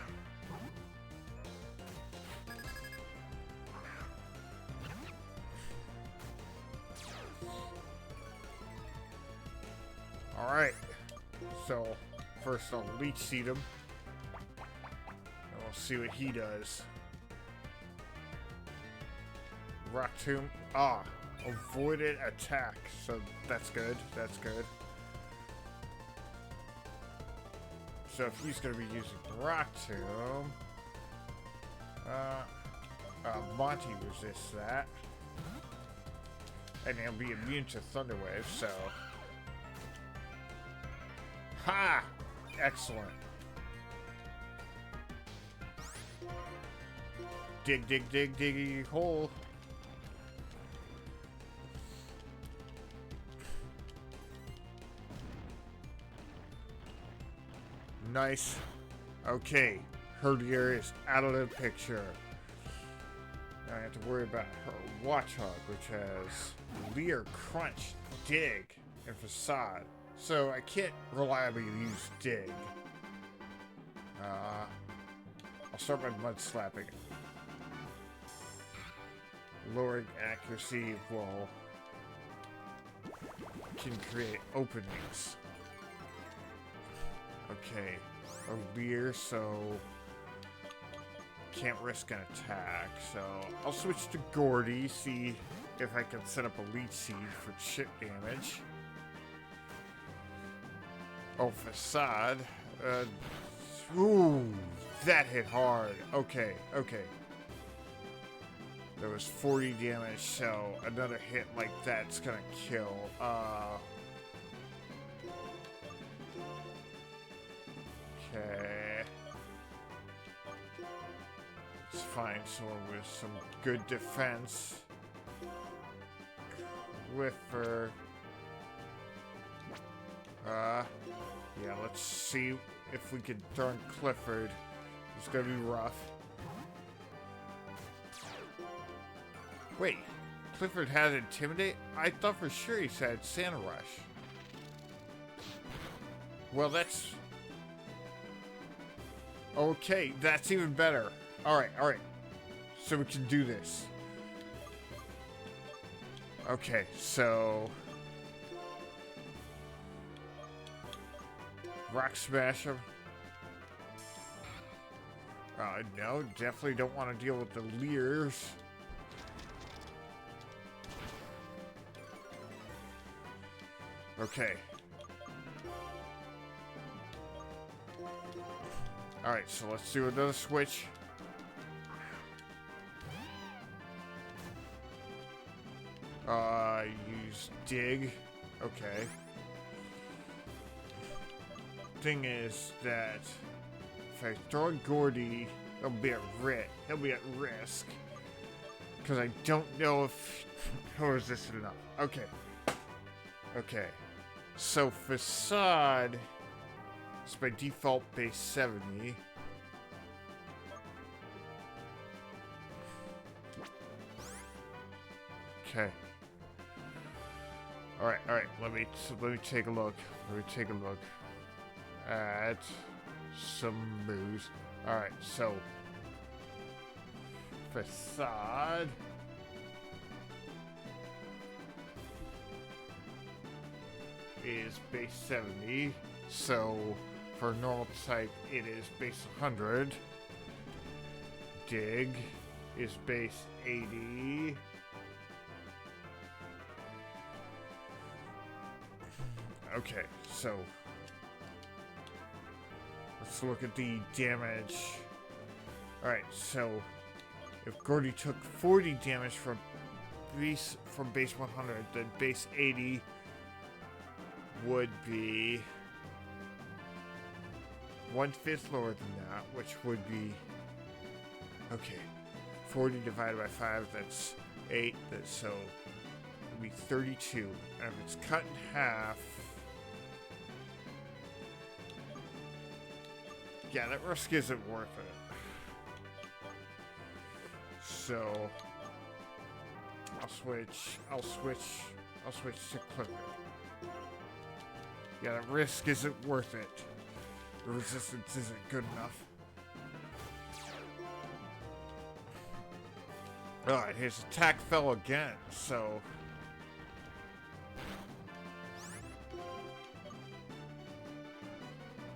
All right. So, first I'll leech seed him. We'll see what he does. Rock Tomb. Avoided attack. So that's good. That's good. So if he's going to be using Rock Tomb, Monty resists that. And he'll be immune to Thunder Wave, so. Ha! Excellent. Dig, dig, dig, diggy hole. Nice. Okay, Herdier is out of the picture. Now I have to worry about her Watchhog, which has Leer, Crunch, Dig, and Facade. So I can't reliably use Dig. I'll start by Mud Slapping. Lowering accuracy can create openings. Okay, a Leer, so can't risk an attack. So I'll switch to Gordy, see if I can set up a Leech Seed for chip damage. Oh, Facade. Ooh, that hit hard. Okay, okay. There was 40 damage, so another hit like that's gonna kill. Okay. Let's find someone with some good defense. Whiffer. Yeah, let's see if we can turn Clifford. It's gonna be rough. Wait, Clifford has Intimidate? I thought for sure he said Sand Rush. Well, that's... Okay, that's even better. Alright, alright. So we can do this. Okay, so... Rock Smash him. No, definitely don't want to deal with the Leers. Okay. Alright, so let's do another switch. Use dig. Okay. Thing is that if I throw Gordy, he'll be at risk. Because I don't know if he'll resist it enough. Okay. Okay. So facade is by default base 70. Okay. All right. Let me take a look. At some moves. All right. So facade. Is base 70. So for normal type, it is base 100. Dig is base 80. Okay, so let's look at the damage. Alright, so if Gordy took 40 damage from base 100, then base 80 would be 1/5 lower than that, which would be, okay, 40 divided by 5, that's 8, so it would be 32. And if it's cut in half, yeah, that risk isn't worth it. So I'll switch to Clipper. Yeah, the risk isn't worth it. The resistance isn't good enough. Alright, his attack fell again, so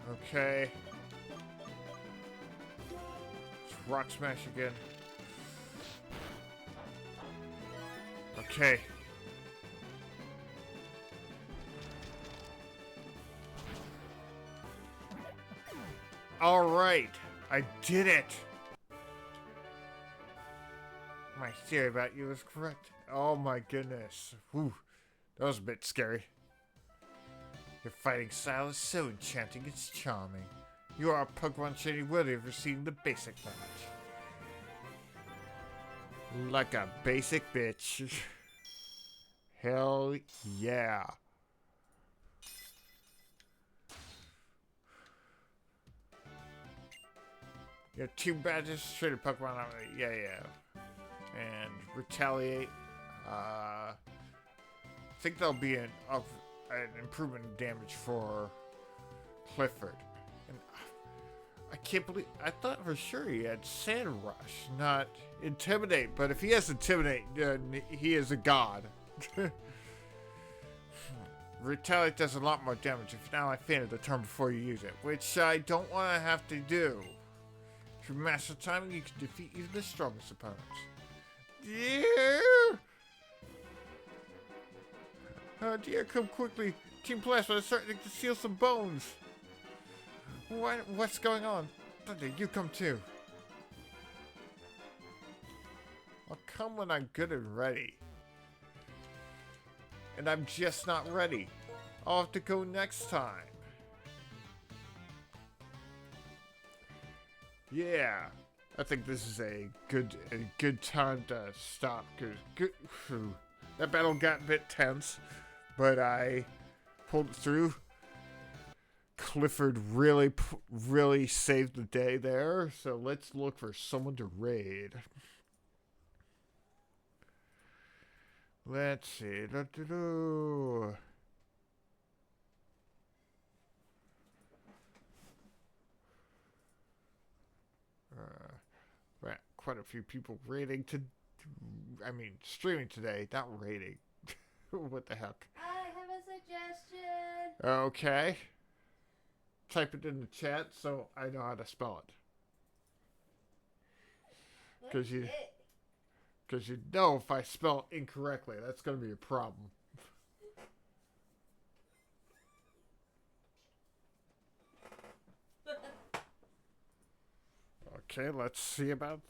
okay. Let's rock smash again. Okay. Alright, I did it! My theory about you was correct. Oh my goodness. Whew. That was a bit scary. Your fighting style is so enchanting, it's charming. You are a Pokemon shady worthy of receiving the basic match. Like a basic bitch. Hell yeah. You have 2 badges, traded Pokemon. Yeah. And retaliate. I think there'll be an improvement in damage for Clifford. And I can't believe, I thought for sure he had Sand Rush, not Intimidate. But if he has Intimidate, he is a god. Retaliate does a lot more damage if now I fainted the turn before you use it, which I don't want to have to do. Through master timing, you can defeat even the strongest opponents. Dear! Oh dear, come quickly. Team Plasma is starting to steal some bones. What's going on? Thunder, you come too. I'll come when I'm good and ready. And I'm just not ready. I'll have to go next time. Yeah, I think this is a good time to stop, because that battle got a bit tense, but I pulled it through. Clifford really saved the day there, so let's look for someone to raid. Let's see. Right, quite a few people raiding streaming today, not raiding. What the heck? I have a suggestion. Okay. Type it in the chat so I know how to spell it. Because you know if I spell it incorrectly, that's going to be a problem. Okay, let's see about...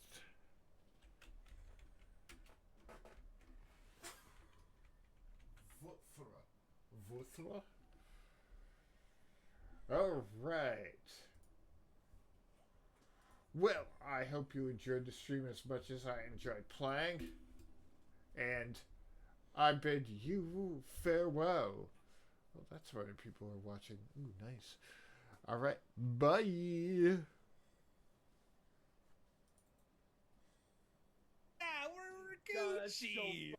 All right. Well, I hope you enjoyed the stream as much as I enjoyed playing. And I bid you farewell. Well, that's why people are watching. Ooh, nice. All right. Bye. Yeah, we're Gucci.